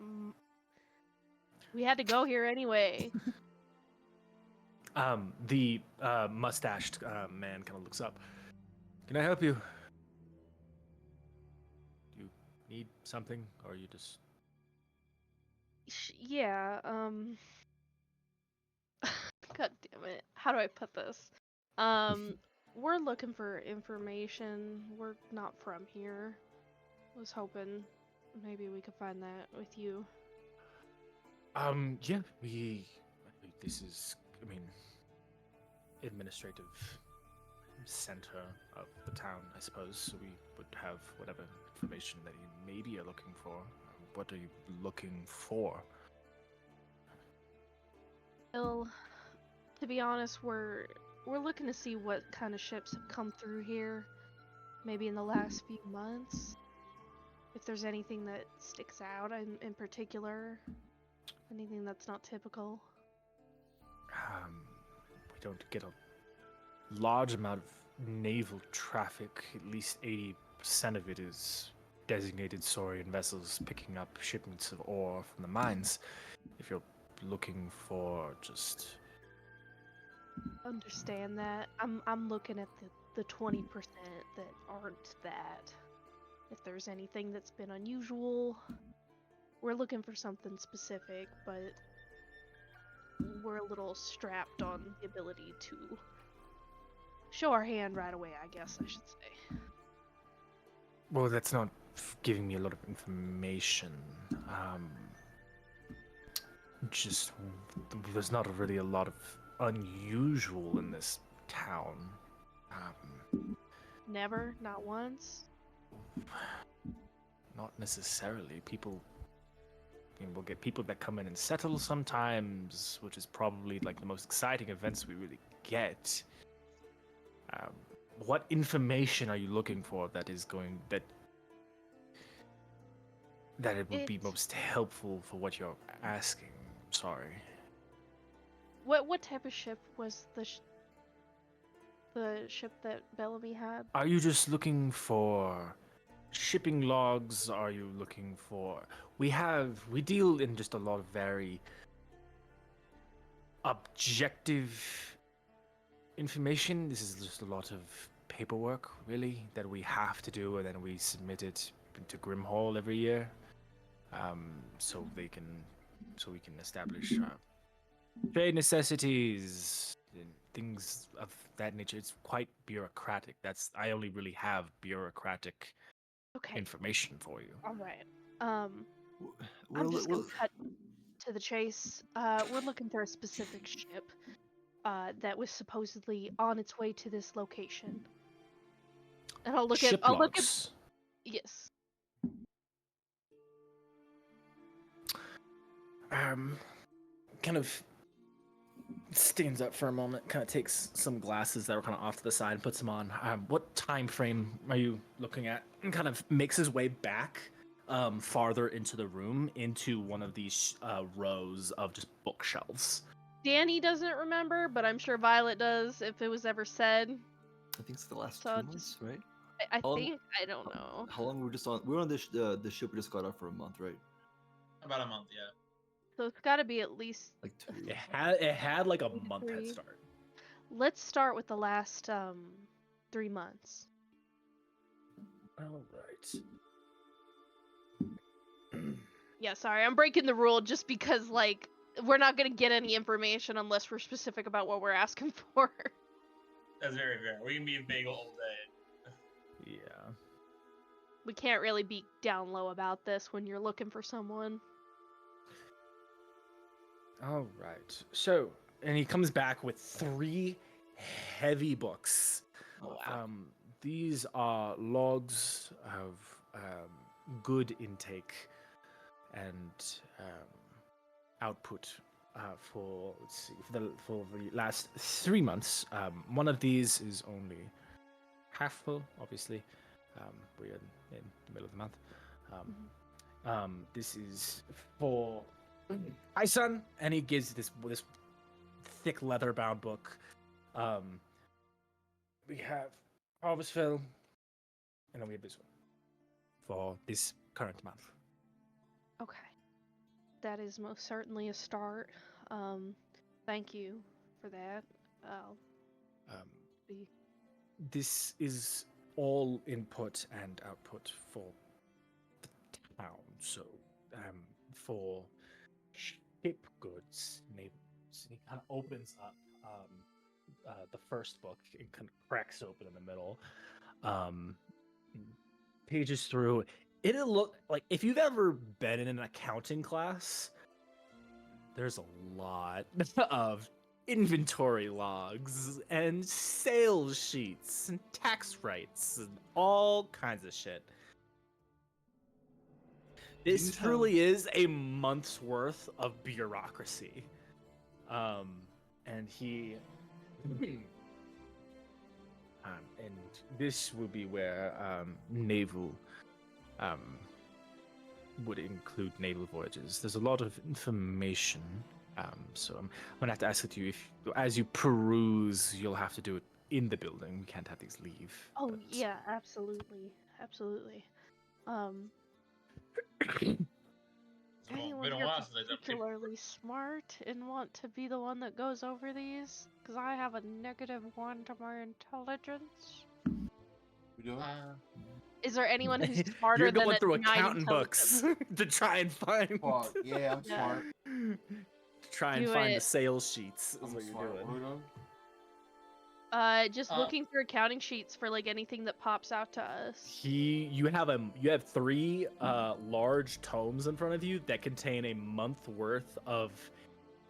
We had to go here anyway. The mustached man kind of looks up. Can I help you? Do you need something, or you just... Yeah, God damn it. How do I put this? We're looking for information. We're not from here. Was hoping maybe we could find that with you. Yeah, this is, I mean, administrative center of the town, I suppose. So we would have whatever information that you maybe are looking for. What are you looking for? Well, to be honest, we're looking to see what kind of ships have come through here, maybe in the last few months. If there's anything that sticks out in particular, anything that's not typical. We don't get a large amount of naval traffic. At least 80% of it is designated saurian vessels picking up shipments of ore from the mines. If you're looking for just... Understand that. I'm looking at the 20% that aren't that. If there's anything that's been unusual, we're looking for something specific, but we're a little strapped on the ability to show our hand right away, I guess I should say. Well, that's not giving me a lot of information. Just there's not really a lot of unusual in this town. Never, not once. Not necessarily. People, we'll get people that come in and settle sometimes, which is probably like the most exciting events we really get. What information are you looking for that is going that it would be It's- most helpful for what you're asking? Sorry. What type of ship was the ship that Bellamy had? Are you just looking for shipping logs? Are you looking for... We deal in just a lot of very objective information. This is just a lot of paperwork, really, that we have to do, and then we submit it to Grimhall every year, so we can establish trade necessities and things of that nature. It's quite bureaucratic. I only really have bureaucratic Okay. information for you. All right. We're I'm li- just gonna we're- cut to the chase. We're looking for a specific ship that was supposedly on its way to this location. And I'll look Ship at. I'll look at. logs. Yes. Kind of stands up for a moment, kind of takes some glasses that were kind of off to the side and puts them on. What time frame are you looking at? And kind of makes his way back farther into the room, into one of these rows of just bookshelves. Danny doesn't remember, but I'm sure Violet does if it was ever said. I think it's the last So 2 just- months, right? I How long- think. I don't know. How long were we just on? We were on the ship. We just got off for a month, right? About a month, yeah. So it's got to be at least. Like 2. It had like a Maybe month head 3. start. Let's start with the last 3 months. All right. Yeah, sorry, I'm breaking the rule just because like we're not gonna get any information unless we're specific about what we're asking for. That's very fair. We can be vague all day. Yeah. We can't really be down low about this when you're looking for someone. All right. So, and he comes back with 3 heavy books. Oh, These are logs of good intake and output for for the last 3 months. One of these is only half full, obviously. We're in the middle of the month. This is for Hi, son, and he gives this thick leather-bound book. We have Harvestville, and then we have this one for this current month. Okay. That is most certainly a start. Thank you for that. I'll be This is all input and output for the town. So, for ship goods, neighbors, he kind of opens up the first book and kind of cracks open in the middle. Pages through. It'll look like if you've ever been in an accounting class, there's a lot of inventory logs and sales sheets and tax rights and all kinds of shit. This you truly is a month's worth of bureaucracy. And he and this will be where naval would include naval voyages. There's a lot of information, so I'm gonna have to ask it to you if, as you peruse, you'll have to do it in the building. We can't have these leave. Oh but- yeah, absolutely. Absolutely. It's Anyone been a here while since I jumped in. particularly smart and want to be the one that goes over these? Because I have a -1 to my intelligence. We do it? Is there anyone who's smarter You're than going a through 9 accounting books intelligence? to try and find. Fuck, yeah, I'm Yeah. smart. Try and Do find the it. sales sheets. Is I'm what you're smart. What are we doing. doing? Just looking through accounting sheets for like anything that pops out to us. You have 3 large tomes in front of you that contain a month worth of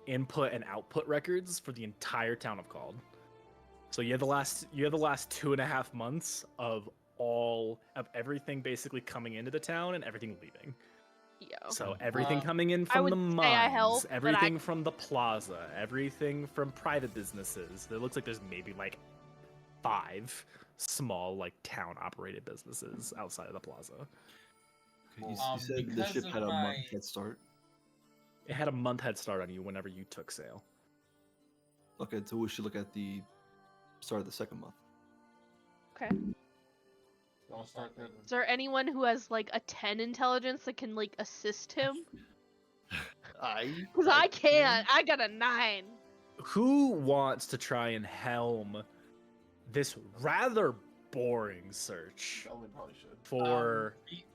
input and output records for the entire town of Cald. So you have the last 2.5 months of everything basically coming into the town and everything leaving. Yeah. So everything Uh, coming in I from would the say I mines, help, but I- everything from the plaza, everything from private businesses. It looks like there's maybe like 5 small like town operated businesses outside of the plaza. Okay, you Um, said the because ship of had a month my- head start. It had a month head start on you whenever you took sail. Okay, so we should look at the start of the second month. Okay. I'll start there. Is there anyone who has like a 10 intelligence that can like assist him? Because I can't. I got a 9. Who wants to try and helm this rather boring search Sheldon probably should. for Me-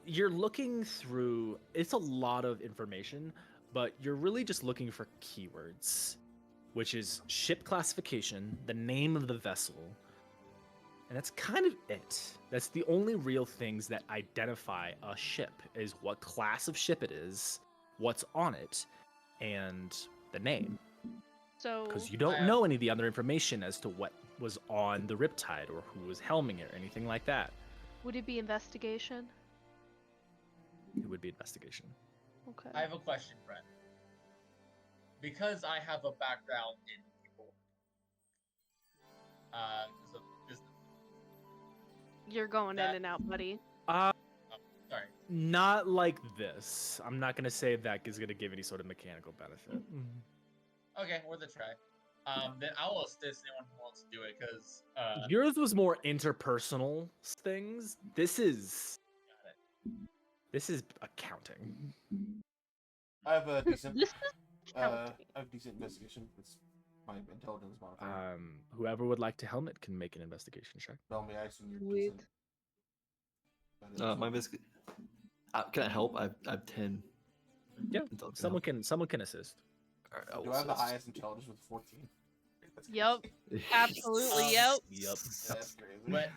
you're looking through, it's a lot of information, but you're really just looking for keywords, which is ship classification, the name of the vessel, and that's kind of it. That's the only real things that identify a ship, is what class of ship it is, what's on it, and the name. So Because you don't know any of the other information as to what was on the Riptide or who was helming it or anything like that. would it be investigation? It would be investigation. Okay. I have a question, Brent. Because I have a background in people, so business. You're going that- in and out, buddy. Sorry. Not like this. I'm not gonna say that is gonna give any sort of mechanical benefit. Okay, worth a try. Then I will assist anyone who wants to do it, because Yours was more interpersonal things. This is accounting. I have a decent. This is I counting. have decent investigation. It's my intelligence modifier. Whoever would like to helm it can make an investigation check. Tell me, I assume you're Sweet. decent. That is- My biscuit. Can I help? I have 10. Yeah, intelligence. Someone can assist. Alright, Do will I have the assist. highest intelligence with 14? That's Yup. crazy. Absolutely, yep. Yep. That's crazy. but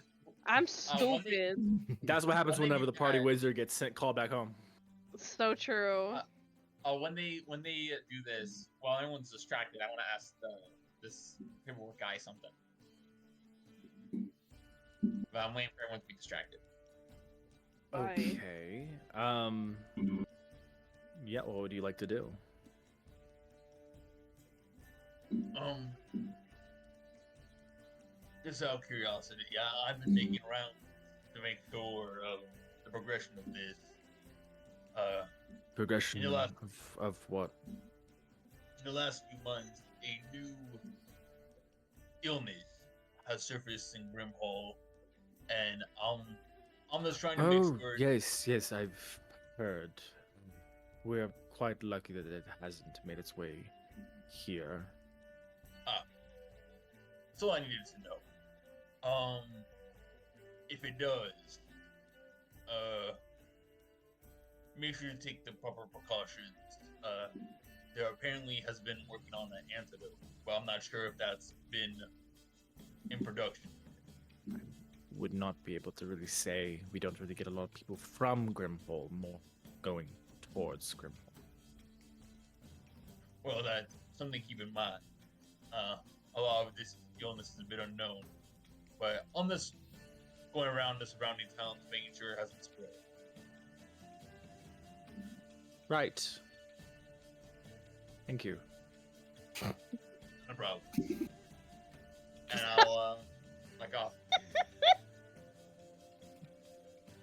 I'm one thing- stupid. That's what happens One thing whenever you the party guys- wizard gets sent called back home. So true. when they do this, while everyone's distracted, I want to ask this paperwork guy something. But I'm waiting for everyone to be distracted. Fine. Okay. Yeah, what would you like to do? Just out of curiosity, I've been digging around to make sure of the progression of this. Progression You know what? of what? In the last few months, a new illness has surfaced in Grimhall, and I'm just trying to make Oh, sure. yes, I've heard. We're quite lucky that it hasn't made its way here. That's all I needed to know. If it does, make sure you take the proper precautions. There apparently has been working on an antidote, but I'm not sure if that's been in production. Would not be able to really say. We don't really get a lot of people from Grimhall, more going towards Grimhall. Well, that's something to keep in mind. A lot of this illness is a bit unknown, but I'm just going around the surrounding towns, making sure it hasn't spread. Right. Thank you. No problem. And I'll like off.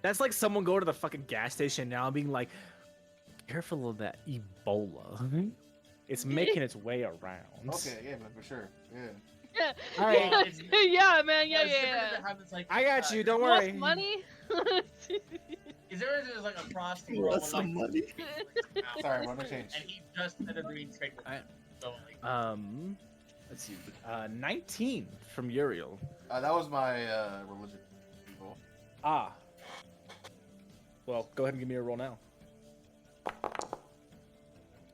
That's like someone going to the fucking gas station now and being like, careful of that Ebola. It's making its way around. Okay, yeah, man, for sure. Yeah. All right. Well, it's- Yeah, man. Yeah, it's different yeah. if it happens, like, I got you, don't You worry. want money? Is there just like a cross You roll want with, some like, money? Sorry, what change? and he just ended up doing trade with I- so like, Let's see. 19 from Uriel. That was my religion people. Ah. Well, go ahead and give me a roll now.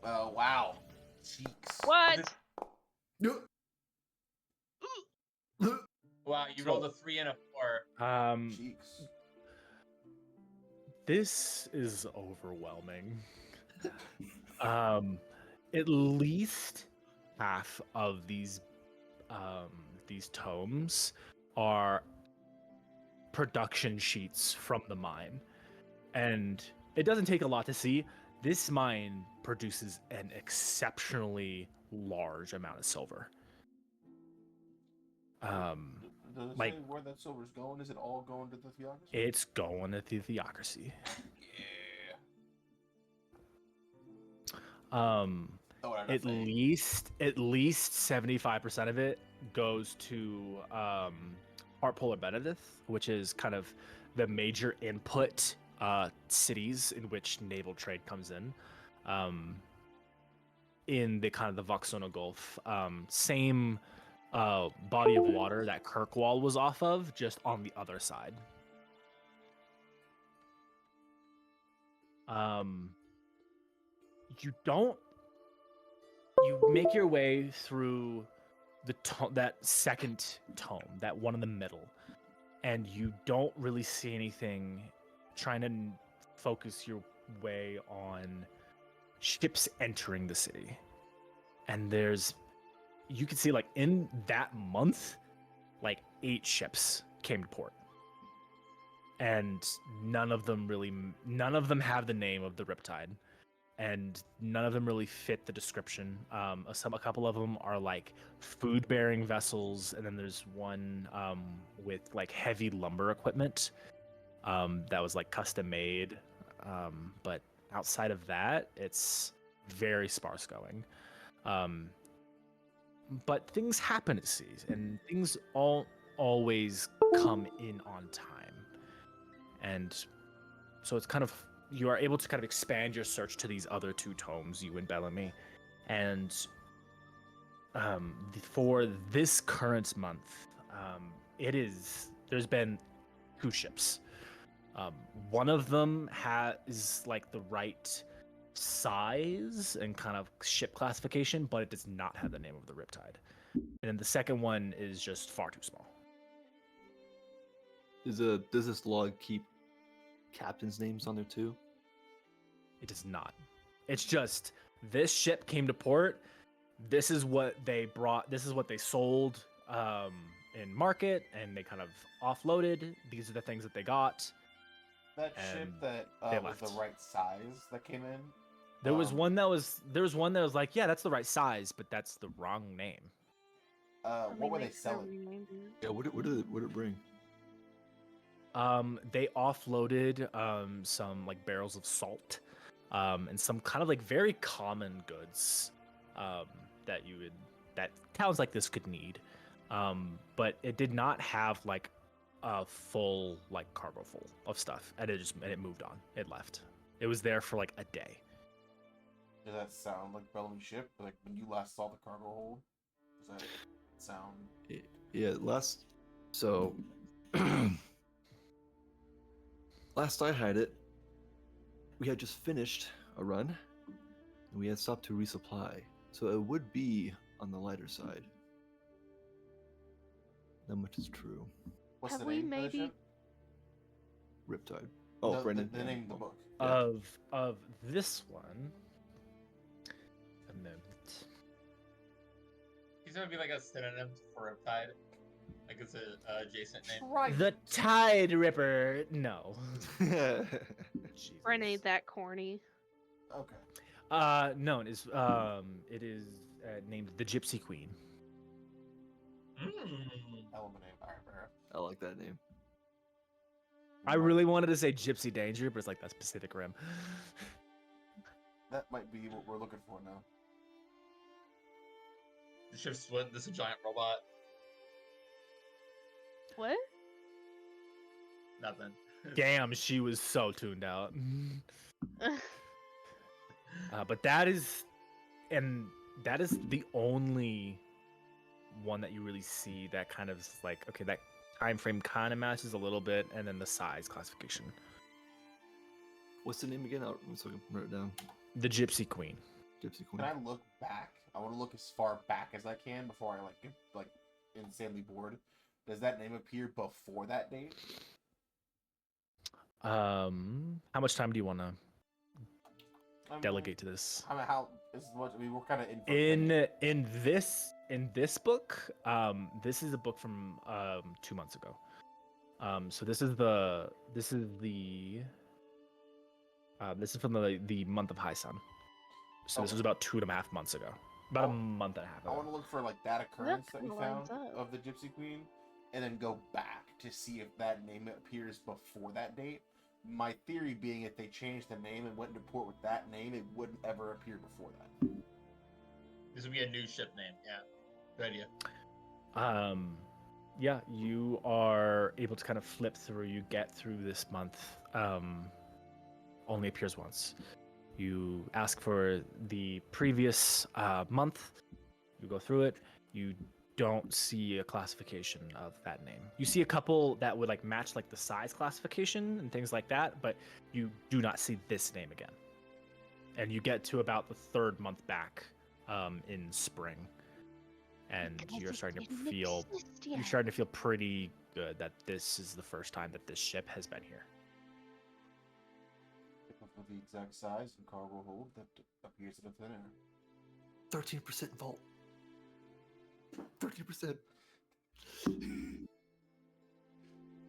Wow. Cheeks. What? wow, you rolled a 3 and a 4. Cheeks. This is overwhelming. at least half of these tomes are production sheets from the mine, and it doesn't take a lot to see. This mine produces an exceptionally large amount of silver. Does it like- say where that silver's going? Is it all going to the theocracy? It's going to the theocracy. Yeah. At least 75% of it goes to Art Polar Benedith, which is kind of the major input cities in which naval trade comes in the kind of the Voxona Gulf. Same body of water that Kirkwall was off of, just on the other side. You make your way through that second tome, that one in the middle, and you don't really see anything. Trying to focus your way on ships entering the city, and you can see, like, in that month, like 8 ships came to port, and none of them have the name of the Riptide, and none of them really fit the description. A couple of them are like food-bearing vessels, and then there's one with like heavy lumber equipment that was like custom made. But outside of that, it's very sparse going. But things happen at sea, and things always come in on time, and so it's kind of, you are able to kind of expand your search to these other 2 tomes, you and Bellamy, and for this current month, there's been 2 ships. One of them is like the right size and kind of ship classification, but it does not have the name of the Riptide. And then the second one is just far too small. Does this log keep captains' names on there too? It does not. It's just, this ship came to port. This is what they brought. This is what they sold in market, and they kind of offloaded. These are the things that they got. That ship And that they was the left. right size that came in. There was one that was like, yeah, that's the right size, but that's the wrong name. What were they selling? Yeah, what did it bring? They offloaded some like barrels of salt, and some kind of like very common goods that towns like this could need. But it did not have like a full like cargo full of stuff, and it moved on. It left. It was there for like a day. Does that sound like Bellamy's ship? Like when you last saw the cargo hold? Does that sound? Yeah, so last I had it, we had just finished a run, and we had stopped to resupply, so it would be on the lighter side. That much is true. What's Have the we name for the maybe- ship? Riptide. Oh, Brendan. The name of the book. Yeah. Of this one. A moment. He's gonna be like a synonym for Riptide. Like it's a adjacent name. Right. The Tide Ripper. No. Jesus. Renee, that corny. Okay. No, it is named the Gypsy Queen. Mm. Hell of a name. Alright, fair. I like that name. I really wanted to say Gypsy Danger, but it's like that's Pacific Rim. That might be what we're looking for now. The ship's split. This is a giant robot. What? Nothing. Damn, she was so tuned out. But that is the only one that you really see that kind of is like, okay, that time frame kind of matches a little bit, and then the size classification. What's the name again? So I can write it down. The Gypsy Queen. Gypsy Queen. Can I look back? I want to look as far back as I can before I get insanely bored. Does that name appear before that date? How much time do you want to I mean, delegate to this? I mean, how as much. I mean, we're kind of in. In this book, this is a book from 2 months ago. So this is from the month of High Sun. So this Okay. was about 2.5 months ago. About a Oh, month and a half I ago. want to look for like that occurrence that we kinda found lines up. of the Gypsy Queen, and then go back to see if that name appears before that date. My theory being, if they changed the name and went into port with that name, it wouldn't ever appear before that. This would be a new ship name. Yeah, good idea. Yeah, you are able to kind of flip through. You get through this month. Only appears once. You ask for the previous month. You go through it. You don't see a classification of that name. You see a couple that would like match like the size classification and things like that, but you do not see this name again. And you get to about the 3rd month back in spring, and Because you're it starting to didn't feel exist you're yet. starting to feel pretty good that this is the first time that this ship has been here. Of the exact size and cargo hold that appears in a thin air. 13% vault. 13%.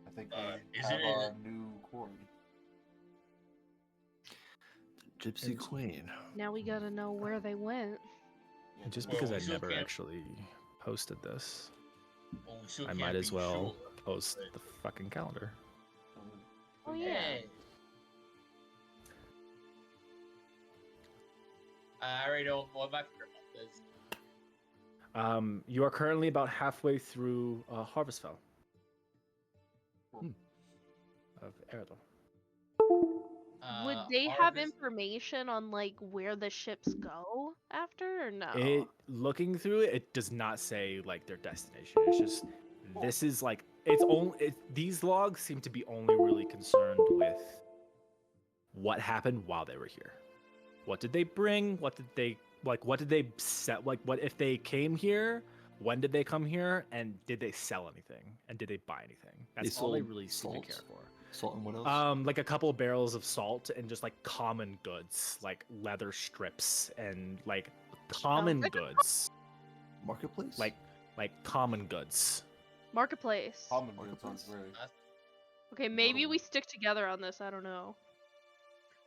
I think we Isn't have it- our new quarry. Gypsy And- Queen. Now we gotta know where they went. Yeah, Just Well, because we I still never can't- actually posted this, Well, we still I can't might as be well sure, post but- the fucking calendar. Oh yeah. Hey. I already know what my favorite month is. You are currently about halfway through Harvestfell Cool. of Eredor. Would they have Harvest- information on like where the ships go after or no? It looking through it, it does not say like their destination. It's just this is like it's only these logs seem to be only really concerned with what happened while they were here. What did they bring? What did they like? What did they set? Like, what if they came here? When did they come here? And did they sell anything? And did they buy anything? That's all they sold really seem to salt? care for. Salt and what else? Like a couple of barrels of salt and just like common goods, like leather strips and like common like a goods, Marketplace? like common goods. Marketplace. Common goods Marketplace. sounds very. Okay, maybe Little- we stick together on this. I don't know.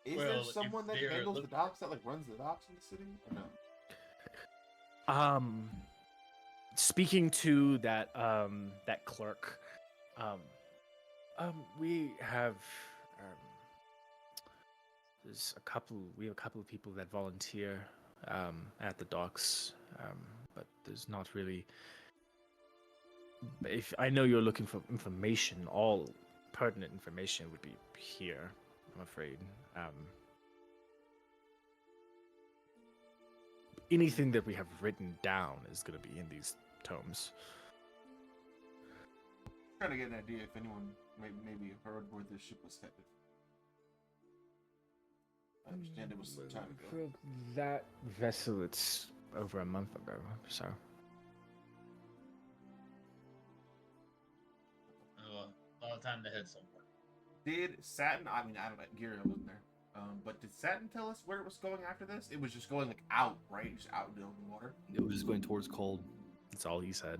Is Well, there if someone that they're handles the look- docks, that like runs the docks in the city? Or no. Speaking to that that clerk, we have there's a couple. We have a couple of people that volunteer at the docks, but there's not really. If I know you're looking for information, all pertinent information would be here. I'm afraid. Anything that we have written down is going to be in these tomes. Trying to get an idea if anyone maybe heard where this ship was headed. I understand it was some time ago. For that vessel, it's over a month ago, so. A lot of time to head somewhere. Did Satin? I mean, I don't know. Gira wasn't there. But did Satin tell us where it was going after this? It was just going like out, right? Just out into open water. It was just going towards Cold. That's all he said.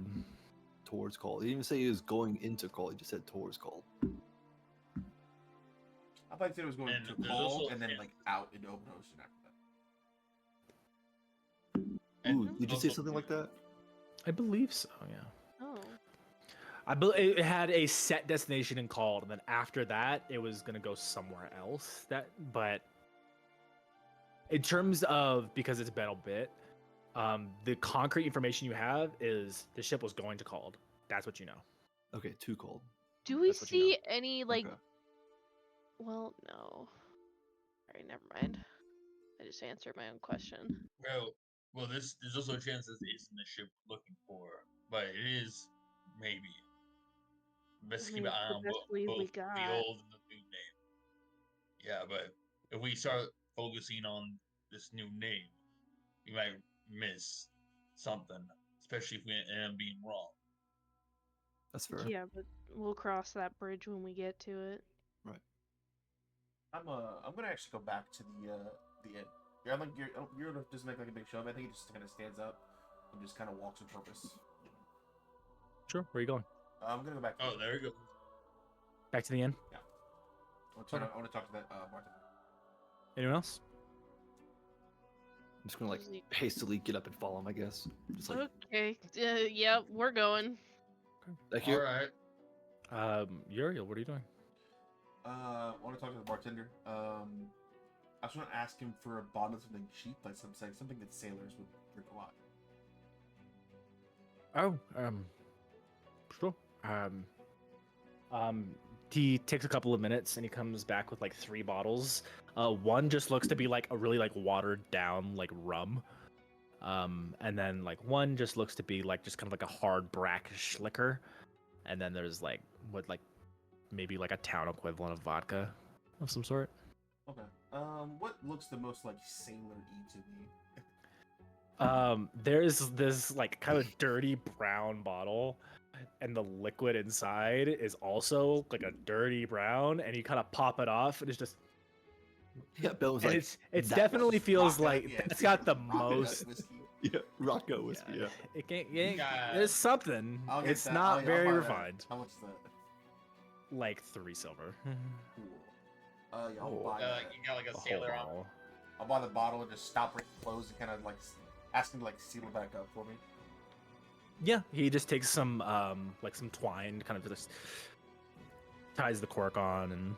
Towards Cold. He didn't even say he was going into Cold. He just said towards Cold. I thought he said it was going And to there's cold also- and then yeah. like out into open ocean after that. And Ooh, did you say also- something like that? I believe so, yeah. Oh. It had a set destination and called, and then after that, it was gonna go somewhere else. But in terms of because it's been a bit, the concrete information you have is the ship was going to called. That's what you know. Okay, too Cold. Do we That's what you know. see any like? Okay. Well, no. Alright, never mind. I just answered my own question. Well, there's also a chance that it isn't the ship we're looking for, but it is maybe. Best I keep mean, an it's eye the on best lead we both the got. old and the new name. Yeah, but if we start focusing on this new name, we might miss something, especially if we end up being wrong. That's fair. Yeah, but we'll cross that bridge when we get to it. Right. I'm gonna actually go back to the Yeah, I think you're gonna just make like a big show. But I think he just kind of stands up and just kind of walks with purpose. Sure. Where are you going? I'm gonna go back. Oh, there you go. Back to the inn. I want to talk to that bartender. Anyone else? I'm just gonna like Is he- hastily get up and follow him, I guess. Just like Okay. Yeah, we're going. back All here. right. Uriel, what are you doing? I want to talk to the bartender. I just want to ask him for a bottle of something cheap, like something that sailors would drink a lot. Oh, sure. He takes a couple of minutes and he comes back with like 3 bottles. One just looks to be like a really like watered down like rum. And then like one just looks to be like just kind of like a hard brackish liquor. And then there's like what like maybe like a town equivalent of vodka of some sort. Okay. What looks the most like sailor-y to me? There's this like kind of dirty brown bottle, and the liquid inside is also like a dirty brown, and you kind of pop it off, and it's just Yeah, Bill was and like, it's that definitely feels Rocco, like yeah, it's got the Rocco most. whiskey. yeah, Rocco whiskey. Yeah. It can't. Yeah. There's something. I'll get It's that. not I'll very buy that. refined. How much is that? Like 3 silver. Cool. Yeah, I'll Oh. buy that. You got like a sailor on. Oh. I'll buy the bottle and just stop right close and kind of like ask him to like seal it back up for me. Yeah, he just takes some like some twine, kind of just ties the cork on, and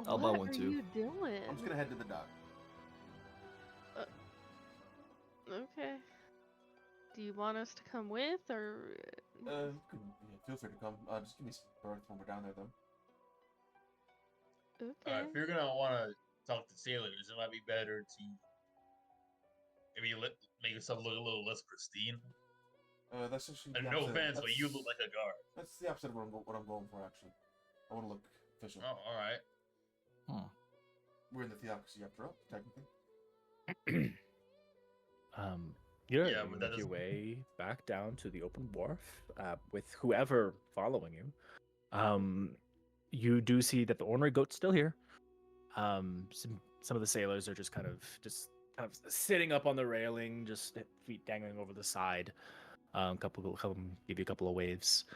I'll buy What one are too. you doing? I'm just gonna head to the dock. Okay. Do you want us to come with, or? Yeah, feel free to come. Just give me some berth when we're down there, though. Okay. If you're gonna want to talk to sailors, it might be better to maybe make yourself look a little less pristine. That's actually. And the no opposite- offense, but you that's- look like a guard. That's the opposite of what I'm going for, actually. I want to look official. Oh, all right. We're in the theocracy after all, technically. you're Yeah, you but make that your doesn't- way back down to the open wharf with whoever following you. You do see that the ornery goat's still here. Some of the sailors are just kind of sitting up on the railing, just feet dangling over the side. Couple give you a couple of waves.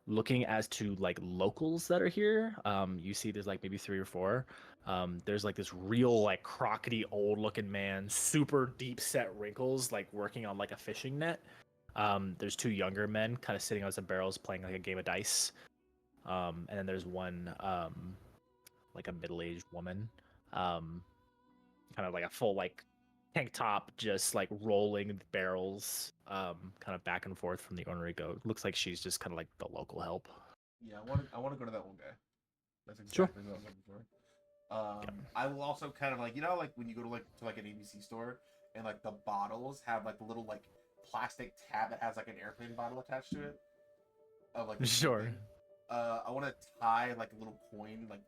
Looking as to like locals that are here, you see there's like maybe 3 or 4. There's like this real like crockety old looking man, super deep set wrinkles, like working on like a fishing net. There's 2 younger men kind of sitting on some barrels playing like a game of dice. And then there's one like a middle-aged woman, kind of like a full like tank top, just like rolling barrels, kind of back and forth from the ornery goat. Looks like she's just kind of like the local help. Yeah, I want to go to that one guy. That's Sure. exactly what I'm looking for. I will also kind of like like when you go to like an ABC store and like the bottles have like the little like plastic tab that has like an airplane bottle attached to it. Of like Sure. something. I want to tie like a little coin, like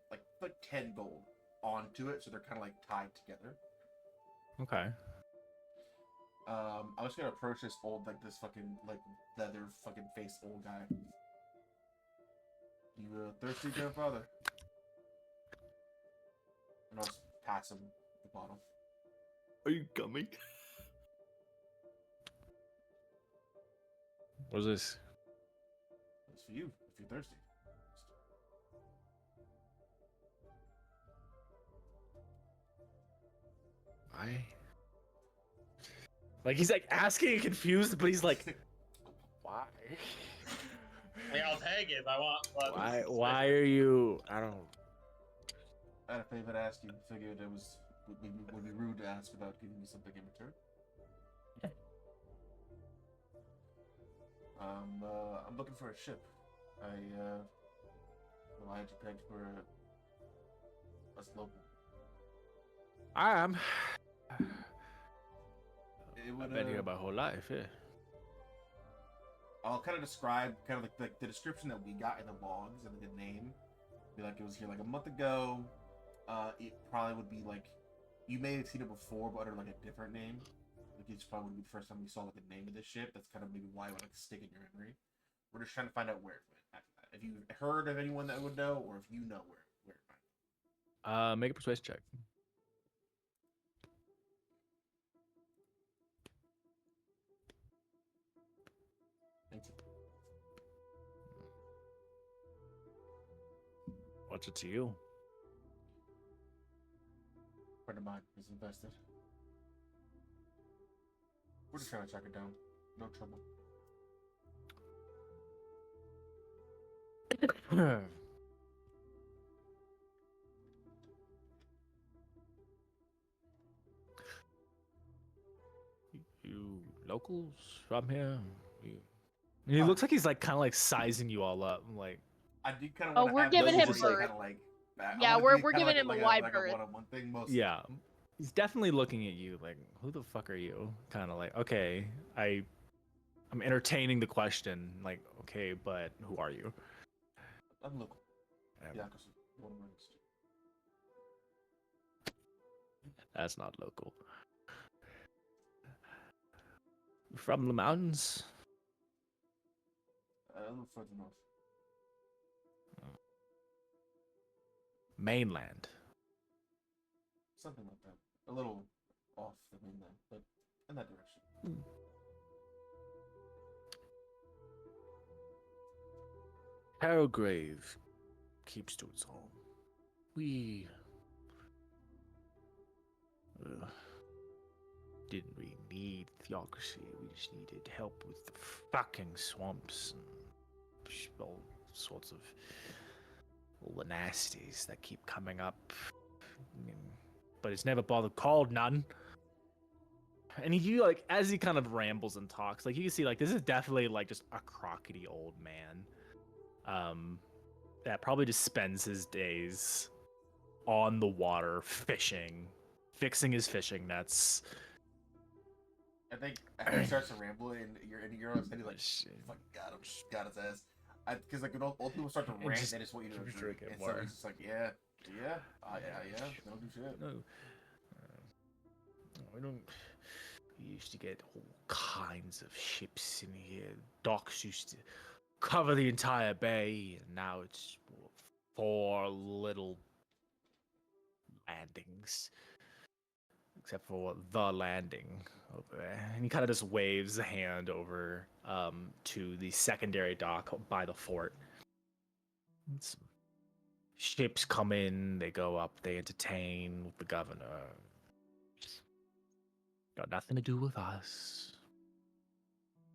10 gold onto it, so they're kind of like tied together. Okay. I'm just gonna approach this this fucking like leather fucking face old guy. You thirsty, grandfather? And I'll just pass him the bottle. Are you coming? What's this? It's for you if you're thirsty. Why? Like he's like asking confused, but he's like, why? Hey, I'll take it if I want. But Why are you? I don't. I had a favor to ask you. Figured it would be rude to ask without giving me something in return. Yeah. I'm looking for a ship. Well, I had you pegged for us local. I am. It would, I've been here my whole life. Yeah. I'll kind of describe kind of like the description that we got in the logs and the name. Be like it was here like a month ago. It probably would be like you may have seen it before, but under like a different name. Like it's probably would be the first time you saw like the name of the ship. That's kind of maybe why it would like stick in your memory. We're just trying to find out where it went after that. If you heard of anyone that would know, or if you know where it went. Make a persuasion check. What's it to you? Friend of mine is invested. We're just trying to track it down. No trouble. You locals from here? He looks like he's like kind of like sizing you all up. Like, I do kind of Oh, want to we're have giving this him just, like, birth. kinda like I Yeah, wanna we're do kinda giving him a wide like berth. a one-on-one thing most. yeah, he's definitely looking at you like, who the fuck are you? Kind of like, okay, I'm entertaining the question. Like, okay, but who are you? I'm local. Um, Yeah, because one raised. That's not local. From the mountains? A little further north. Mainland. Something like that. A little off the mainland, but in that direction. Harrowgrave keeps to its home. We didn't really need theocracy. We just needed help with the fucking swamps and all sorts of all the nasties that keep coming up. But it's never bothered called none. And you like as he kind of rambles and talks, like you can see like this is definitely like just a crockety old man. That probably just spends his days on the water fishing, fixing his fishing nets. I think after he starts to ramble and you're on he's like, Shit. fucking got his ass. Because like when old people start to And rant, just they just want you to drink drink. it And so more. he's just like, yeah, don't do shit. No, we don't. We used to get all kinds of ships in here. Docks used to cover the entire bay, and now it's 4 little landings. Except for the landing over there. And he kind of just waves a hand over to the secondary dock by the fort. Some ships come in, they go up, they entertain with the governor. Got nothing to do with us.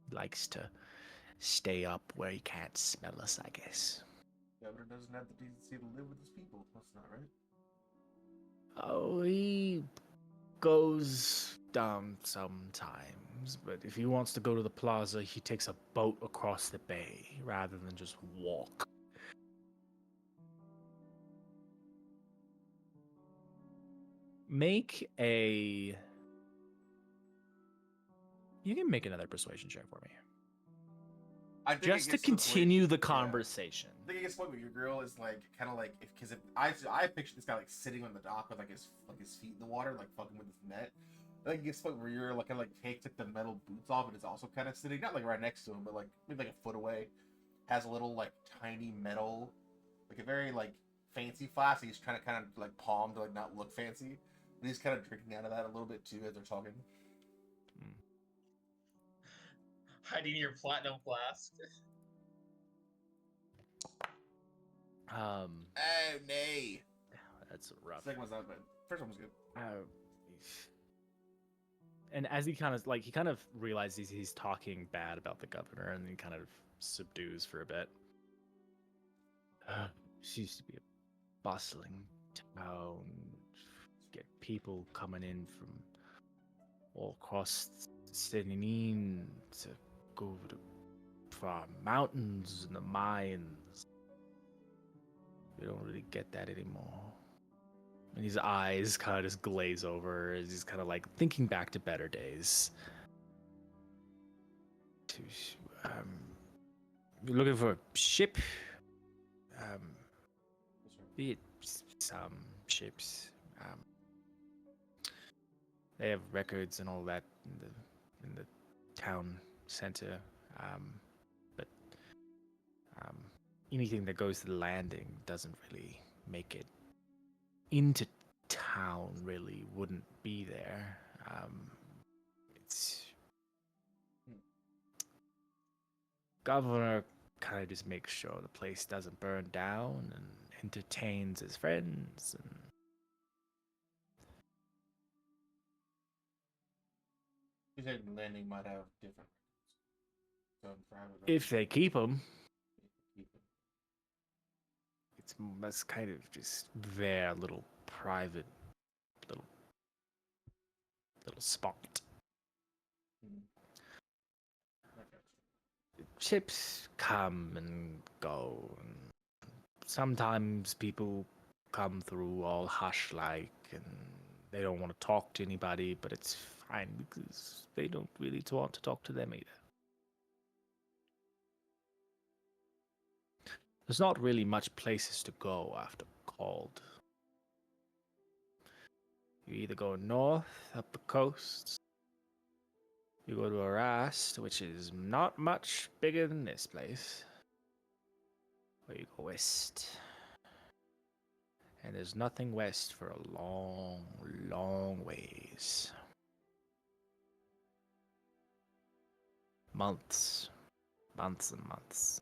He likes to stay up where he can't smell us, I guess. Governor doesn't have the decency to live with his people. That's not right. Oh, he goes down sometimes, but if he wants to go to the plaza, he takes a boat across the bay rather than just walk. Make a... You can make another persuasion check for me. I think Just it to gets the point- continue the yeah. conversation. I think it gets to the point where your girl is like kind of like because if I picture this guy like sitting on the dock with like his feet in the water, like fucking with his net. I think it gets to the point where you're like kind of like takes like the metal boots off and is also kind of sitting not like right next to him, but like maybe like a foot away. Has a little like tiny metal, like a very like fancy flask. He's trying to kind of like palm to like not look fancy, and he's kind of drinking out of that a little bit too as they're talking. Hiding your platinum flask. Oh nay. That's rough. Second one's not bad. First one was good. And as he kind of realizes he's talking bad about the governor, and he kind of subdues for a bit. This used to be a bustling town. Get people coming in from all across Senin to go to far mountains and the mines. We don't really get that anymore. And his eyes kind of just glaze over as he's kind of like thinking back to better days. You're looking for a ship? Be it some ships. They have records and all that in the town center. But anything that goes to the landing doesn't really make it into town. Really wouldn't be there. It's governor kind of just makes sure the place doesn't burn down, and entertains his friends. And You said landing might have different. So private. if they keep him, keep it. that's kind of just their little private little spot. Hmm. I got you. Ships come and go, and sometimes people come through all hush-like, and they don't want to talk to anybody, but it's fine because they don't really want to talk to them either. There's not really much places to go after Called. You either go north up the coast, you go to Arast, which is not much bigger than this place, or you go west. And there's nothing west for a long, long ways. Months. Months and months.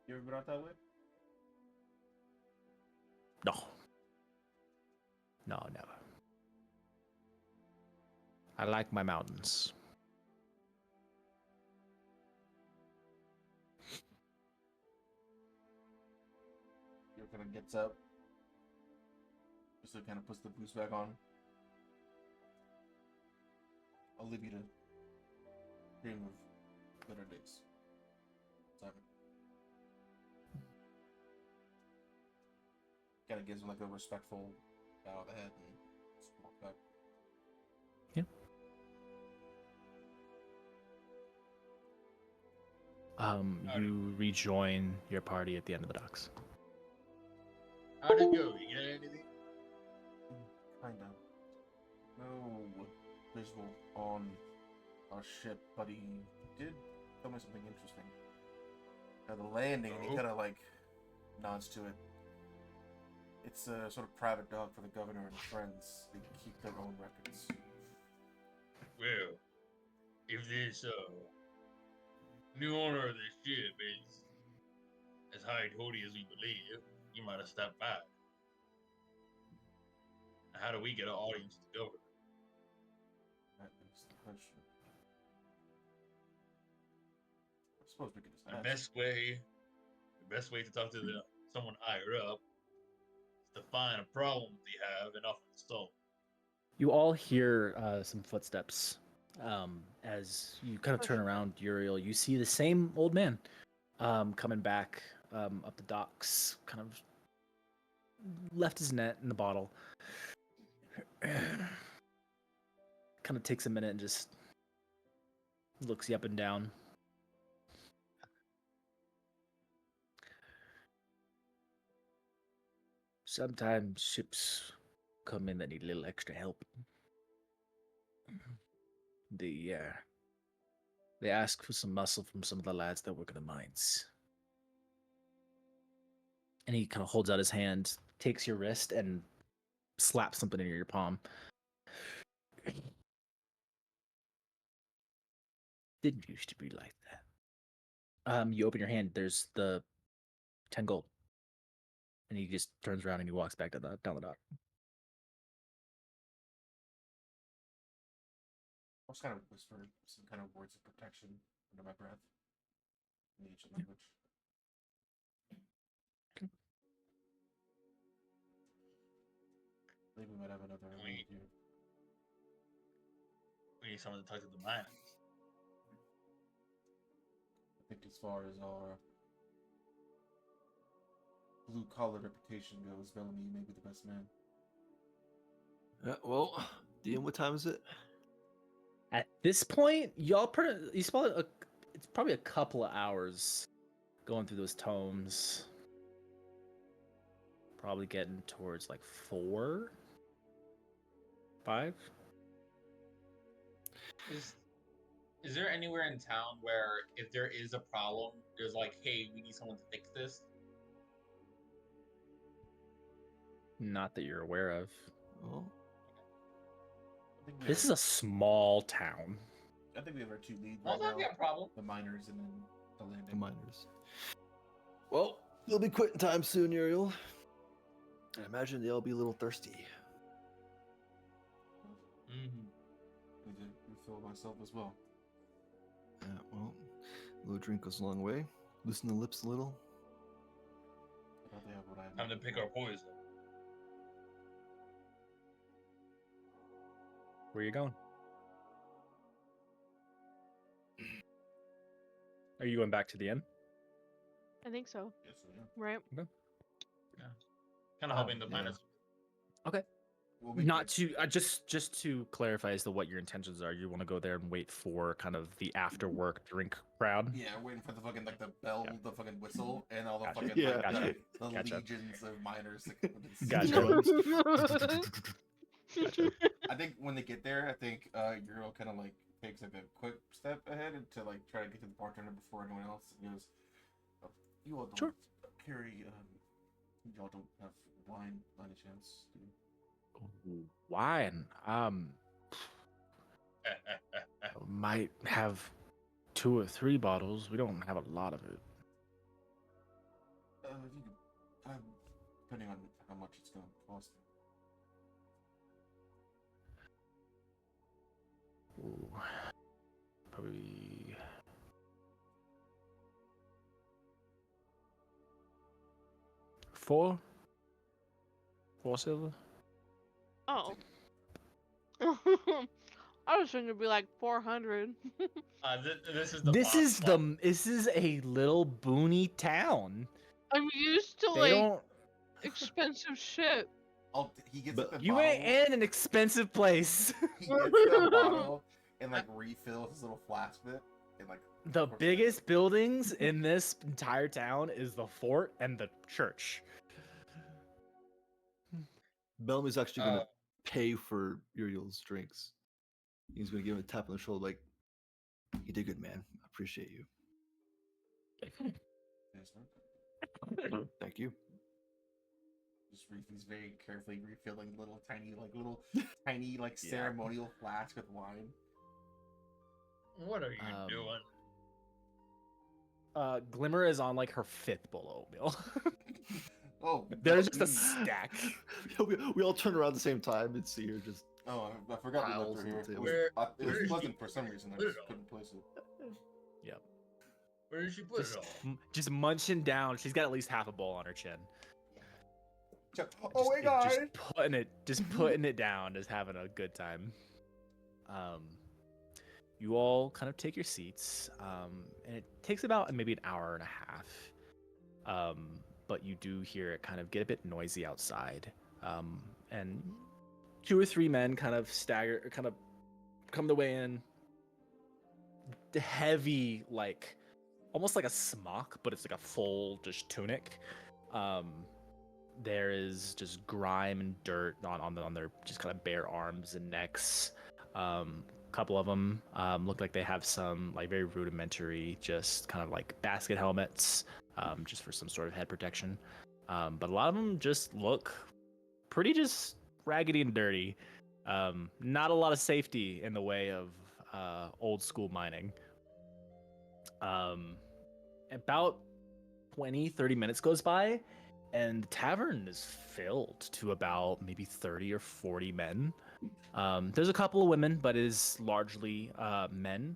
You ever been out that way? No. No, never. I like my mountains. You kind of gets up. Just to kind of puts the boots back on. I'll leave you to dream of better days. Simon. Kind of gives him like a respectful bow of the head and just walk back. You rejoin your party at the end of the docks. How'd it go? You get anything? Kinda. No visual on our ship, but he did tell me something interesting. The landing, and he Oh? kind of like nods to it. It's a sort of private dock for the governor and his friends. They keep their own records. Well, if this new owner of the ship is as high-and-hoity as we believe, you might have stopped by. How do we get an audience with the governor? That is the question. I suppose we could just The ask. best way to talk to someone higher up is to find a problem they have and offer to solve. You all hear some footsteps as you kind of turn around, Uriel. You see the same old man coming back up the docks, kind of left his net in the bottle. Kind of takes a minute and just looks you up and down. Sometimes ships come in that need a little extra help. They ask for some muscle from some of the lads that work in the mines. And he kind of holds out his hand, takes your wrist, and slaps something in your palm. Didn't used to be like that. You open your hand, there's the 10 gold. And he just turns around and he walks back down the dock. I was kind of whispering some kind of words of protection under my breath in the ancient language. I think we might have another We- interview. We need someone to talk to the miners. I think as far as our blue collar reputation goes, Bellamy may be the best man. Well, DM, what time is it? At this point, it's probably a couple of hours going through those tomes. Probably getting towards like 4, 5. Is there anywhere in town where if there is a problem, there's like, hey, we need someone to fix this? Not that you're aware of. Well, I think we This is have, a small town. I think we have our two leads Well, right that's not now. a problem. The miners and then the the landing. miners. Well, They'll be quitting time soon, Uriel. I imagine they'll be a little thirsty. Mhm. Need to refill myself as well. Yeah, well, a little drink goes a long way. Loosen the lips a little. I thought they have what I Time to need. pick our poison. Where you going? Are you going back to the inn? I think so. Yes, I am. Right? Kind of hoping the yeah. minus. Okay. We'll be Not quick. to just to clarify as to what your intentions are. You want to go there and wait for kind of the after work drink crowd. Yeah, waiting for the fucking like the bell, Yeah. the fucking whistle, and all the Gotcha. fucking Yeah. like, Gotcha. the Gotcha. legions of miners. To come and see Gotcha. them. Gotcha. I think when they get there, I think Euro kind of like takes like a quick step ahead to like try to get to the bartender before anyone else. And goes, oh, "You all don't Sure. carry y'all don't have wine by any chance, do you?" Wine. Might have 2 or 3 bottles. We don't have a lot of it. If you could, depending on how much it's going to cost. Ooh, probably 4 silver. Oh. I was thinking it'd be like 400. This is the. This bottom is one. this is a little boony town. I'm used to They like don't. expensive shit. Oh, he gets But like, the You bottle. ain't in an expensive place. He gets the bottle and like refills his little flask bit and like The pours it biggest buildings in this entire town is the fort and the church. Bellamy's actually gonna Uh, pay for Uriel's drinks. He's gonna give him a tap on the shoulder, like, "You did good, man. I appreciate you. in. Yes, sir. Thank you." He's very carefully refilling little tiny Yeah. ceremonial flask with wine. what are you Um, doing? Glimmer is on like her 5th bowl of oatmeal. Oh, There's just a mm. stack. we all turn around at the same time and see her just. Oh, I forgot we Piles left on her here. the It table. was, Where- it was where is pleasant she? for some reason. I Put it just on. couldn't place it. Yep. Where did she put Just, it all? just munching down. She's got at least half a bowl on her chin. Oh, hey guys! Just putting it down, just having a good time. You all kind of take your seats, and it takes about maybe an hour and a half. But you do hear it kind of get a bit noisy outside, and 2 or 3 men kind of come the way in. The heavy, like almost like a smock, but it's like a full just tunic. There is just grime and dirt on their just kind of bare arms and necks. Couple of them look like they have some like very rudimentary, just kind of like basket helmets, just for some sort of head protection. But a lot of them just look pretty just raggedy and dirty. Not a lot of safety in the way of old school mining. About 20-30 minutes goes by, and the tavern is filled to about maybe 30 or 40 men. There's a couple of women, but it is largely men.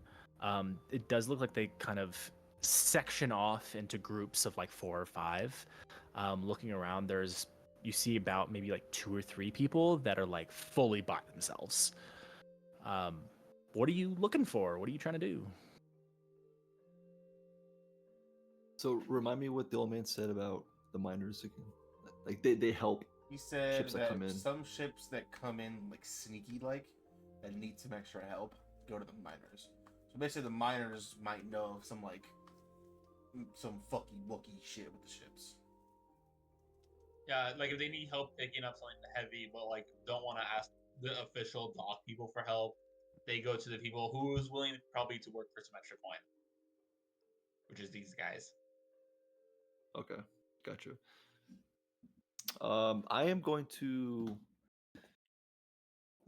It does look like they kind of section off into groups of like 4 or 5. Looking around, you see about maybe like 2 or 3 people that are like fully by themselves. What are you looking for? What are you trying to do? So remind me what the old man said about the miners again. Like they help. He said Ships that that come in. some ships that come in like sneaky like that need some extra help go to the miners. So basically, the miners might know of some like some fucky wookie shit with the ships. Yeah, like if they need help picking up something heavy, but like don't want to ask the official dock people for help, they go to the people who is willing probably to work for some extra coin, which is these guys. Okay, gotcha. I am going to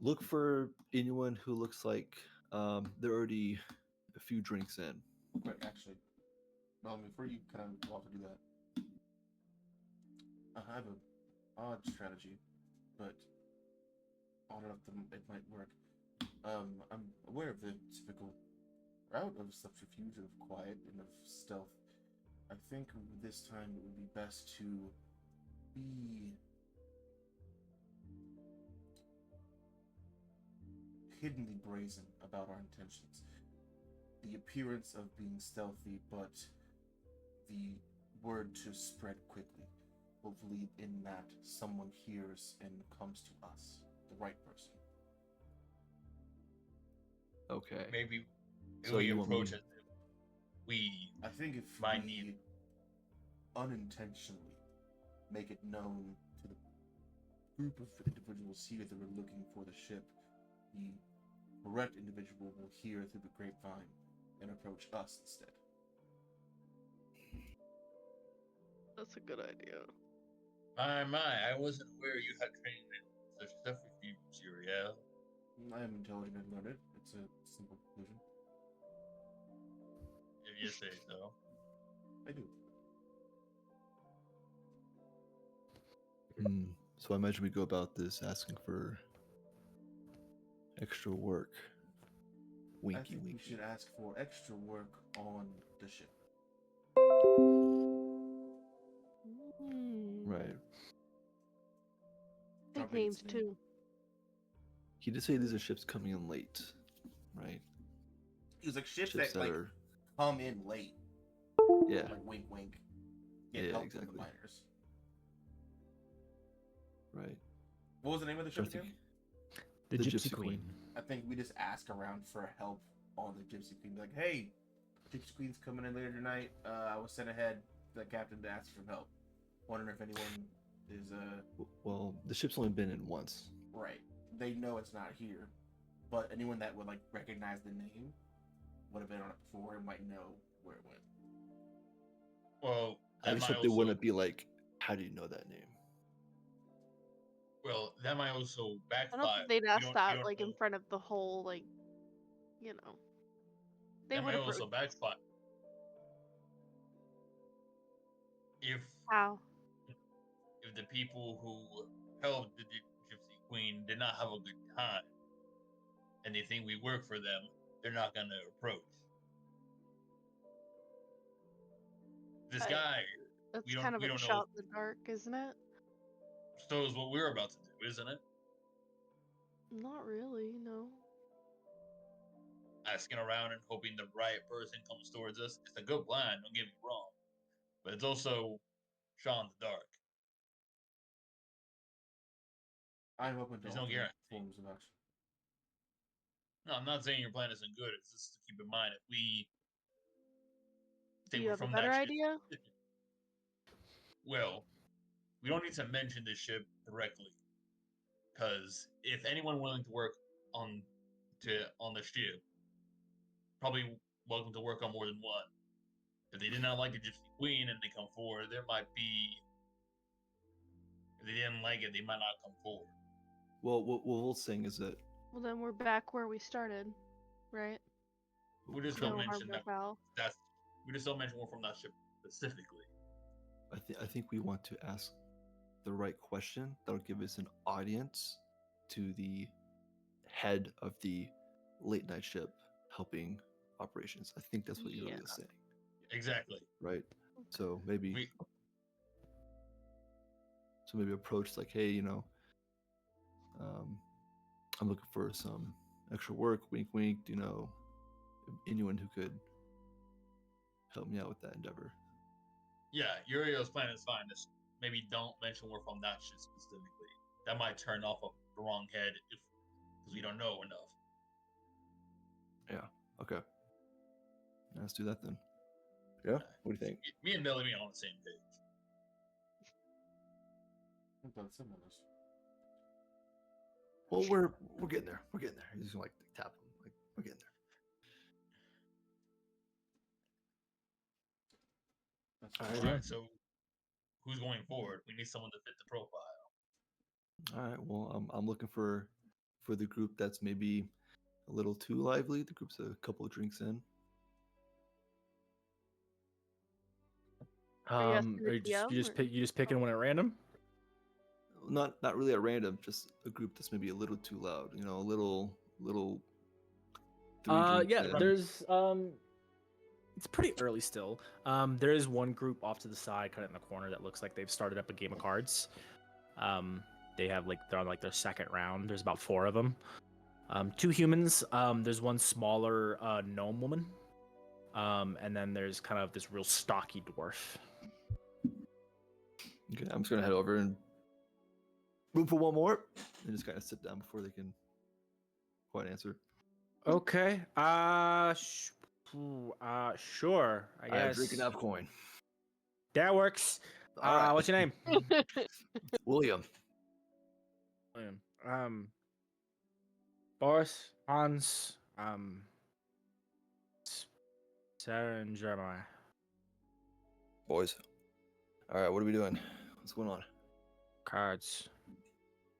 look for anyone who looks like they're already a few drinks in. But actually, well, before you kind of go off to do that, I have a odd strategy, but odd enough that it might work. I'm aware of the typical route of subterfuge, of quiet, and of stealth. I think this time it would be best to be hiddenly brazen about our intentions. The appearance of being stealthy, but the word to spread quickly. Hopefully, in that, someone hears and comes to us, the right person. Okay. Maybe So we you want approach me? it. We I think if might we need. unintentionally make it known to the group of individuals here that we're looking for the ship, the correct individual will hear through the grapevine and approach us instead. That's a good idea. My, I wasn't aware you had training in such subterfuge, Uriel. I am intelligent and learned. It's a simple conclusion. If you say so. I do. So I imagine we go about this asking for extra work. I Winky, think we winky. should ask for extra work on the ship. Right. Big Dropping names its name. too. He did say these are ships coming in late, right? He was like ships Ships that that like are, come in late, yeah, like wink, wink. Get Yeah, help exactly. from the miners. right. What was the name of the Trying ship to again? The, The Gypsy, Gypsy Queen. Queen. I think we just ask around for help on the Gypsy Queen. Be like, hey, Gypsy Queen's coming in later tonight. I was sent ahead to the captain to ask for help. Wondering if anyone is Well, the ship's only been in once. right. They know it's not here, but anyone that would like recognize the name would have been on it before and might know where it went. Well, I that just might hope they also. wouldn't be like, how do you know that name? Well, that might also I backfire. don't think they'd You ask don't- you that don't like know. in front of the whole like, you know. They That would might approach. also backfire. If How? if the people who helped the Gypsy Queen did not have a good time, and they think we work for them, they're not gonna approach. This I- guy, That's we don't kind of we a don't know. shot in the dark, isn't it? So is what we're about to do, isn't it? Not really, no. Asking around and hoping the right person comes towards us. It's a good plan, don't get me wrong. But it's also shot in the dark. I'm open to There's no alternate guarantee. forms of action. No, I'm not saying your plan isn't good. It's just to keep in mind if we Do think you we're have a from better that ship. idea? Well, we don't need to mention this ship directly, because if anyone willing to work on the ship, probably welcome to work on more than one. If they did not like the Gypsy Queen and they come forward, there might be. If they didn't like it, they might not come forward. Well, what we'll saying is that Well, then we're back where we started, right? We just No don't harm, mention no that. foul. We just don't mention we're from that ship specifically. I think we want to ask the right question that'll give us an audience to the head of the late night ship helping operations. I think that's what you're Yeah. really saying, Exactly. right? So maybe We approach like, hey, I'm looking for some extra work. Wink, wink. Do you know anyone who could help me out with that endeavor? Yeah, Uriel's plan is fine. Just maybe don't mention we're from that shit specifically. That might turn off the wrong head because we don't know enough. Okay. Let's do that then. Yeah. What do you think? Me and Melanie are on the same page. I've done similar. Well, we're getting there. We're getting there. He's just gonna like tap him. Like we're getting there. That's All fine. right. Alright, so who's going forward? We need someone to fit the profile. All right. Well, I'm looking for the group that's maybe a little too lively. The group's a couple of drinks in. Are you asking the Are you DM, just or- picking one at random? not really at random, just a group that's maybe a little too loud. You know, a little. three drinks Yeah, in. there's it's pretty early still. There is one group off to the side, kind of in the corner, that looks like they've started up a game of cards. They have they're on their second round. There's about 4 of them. 2 humans. There's one smaller gnome woman. And then there's kind of this real stocky dwarf. Okay, I'm just gonna head over and room for one more, and just kind of sit down before they can quite answer. Okay. Sure. I I guess drink enough coin. that works. All right. What's your name? William. Boris, Hans, Sarah, and Jeremiah. Boys. All right, what are we doing? What's going on? Cards.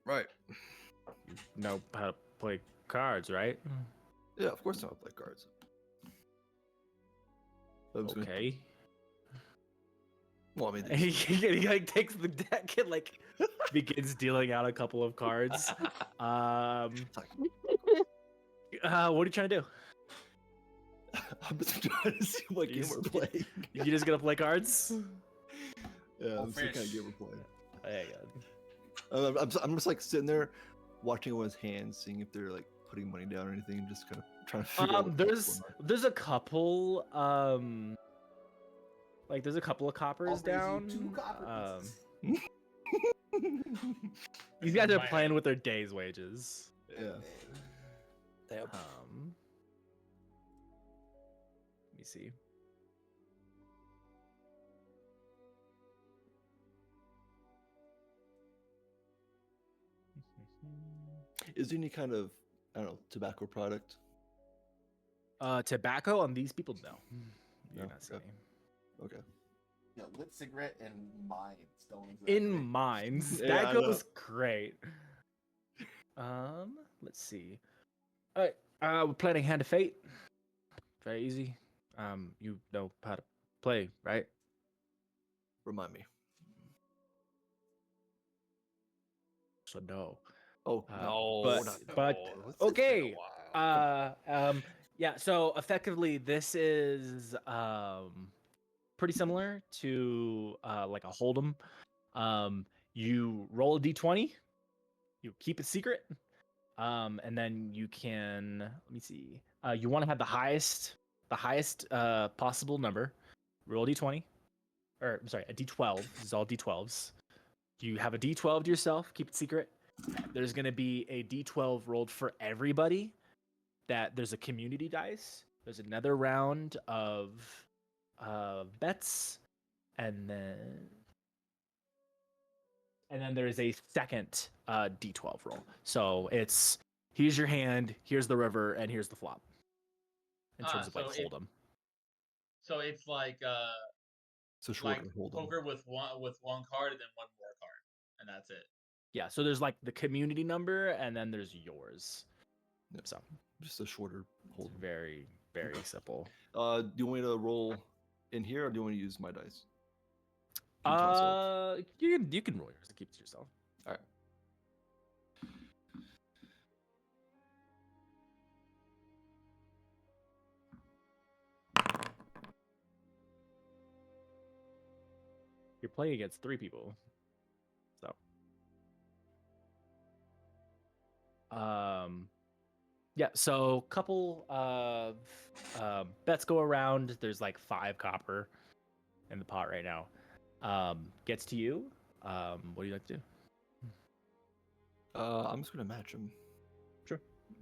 Right. You know how to play cards, right? Yeah, of course I play cards. I'm just gonna- Okay. Well, I mean, he takes the deck and begins dealing out a couple of cards. What are you trying to do? I'm just trying to see what game He's- we're playing. You just gonna play cards? Yeah, Oh, I'm seeing what kind of fish. game we're playing. There you go. I'm just sitting there watching everyone's hands, seeing if they're putting money down or anything, just kind of trying to figure out. There's a couple there's a couple of coppers I'll raise you down. 2 copper Um, pieces. These guys are My- playing with their day's wages. Yeah. Let me see. Is there any kind of, I don't know, tobacco product? Tobacco on these people? No. You're No? not seeing. Okay. Yeah, lit cigarette and mines don't exist. In mines. Yeah, That I know. goes great. Let's see. All right. We're playing Hand of Fate. Very easy. You know how to play, right? Remind me. So no. Oh, no. but- not but- no. It's been a okay, while. Yeah, so effectively this is pretty similar to like a hold'em. You roll a d20, you keep it secret, and then you can, let me see, you want to have the highest possible number. Roll a d20, or I'm sorry, a d12. This is all d12s. You have a d12 to yourself, keep it secret. There's going to be a d12 rolled for everybody. That there's a community dice. There's another round of bets, and then there is a second d12 roll. So it's, here's your hand, here's the river, and here's the flop. In terms of so it- hold'em. So it's like It's a shorter like hold on. poker with one card and then one more card, and that's it. Yeah. So there's the community number, and then there's yours. Yep. So Just a shorter it's hold. very, very simple. Do you want me to roll in here, or do you want to use my dice? Keep it to myself. You can roll yours and keep it to yourself. All right. You're playing against 3 people. So yeah, so couple of bets go around. There's 5 copper in the pot right now. Gets to you. What do you like to do? I'm just gonna match him.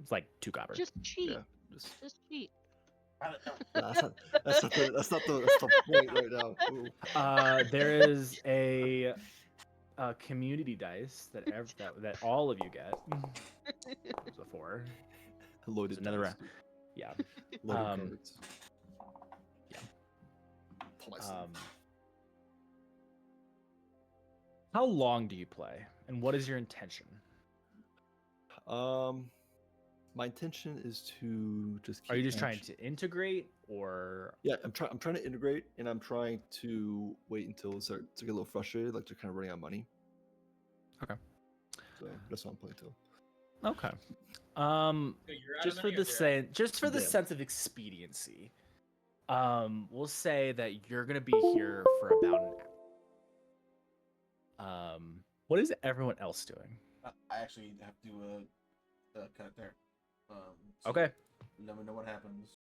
It's 2 copper. Just cheat. Yeah. Just Just cheat. that's not the point right now. Ooh. There is a community dice that all of you get. There's a 4. Loaded It's another dice. round. Yeah. Loaded um, cards. yeah. Tell myself. How long do you play, and what is your intention? My intention is to just. Are you keep just trying match- to integrate, or Yeah, I'm trying to integrate, and I'm trying to wait until it starts to get a little frustrated, like they're kind of running out of money. Okay. So that's what I'm playing till. Okay. So you're out Just of for money the or they're just for the Yeah. sense of expediency, we'll say that you're gonna be here for about an hour. What is everyone else doing? I actually have to cut there. So Okay. let me know what happens.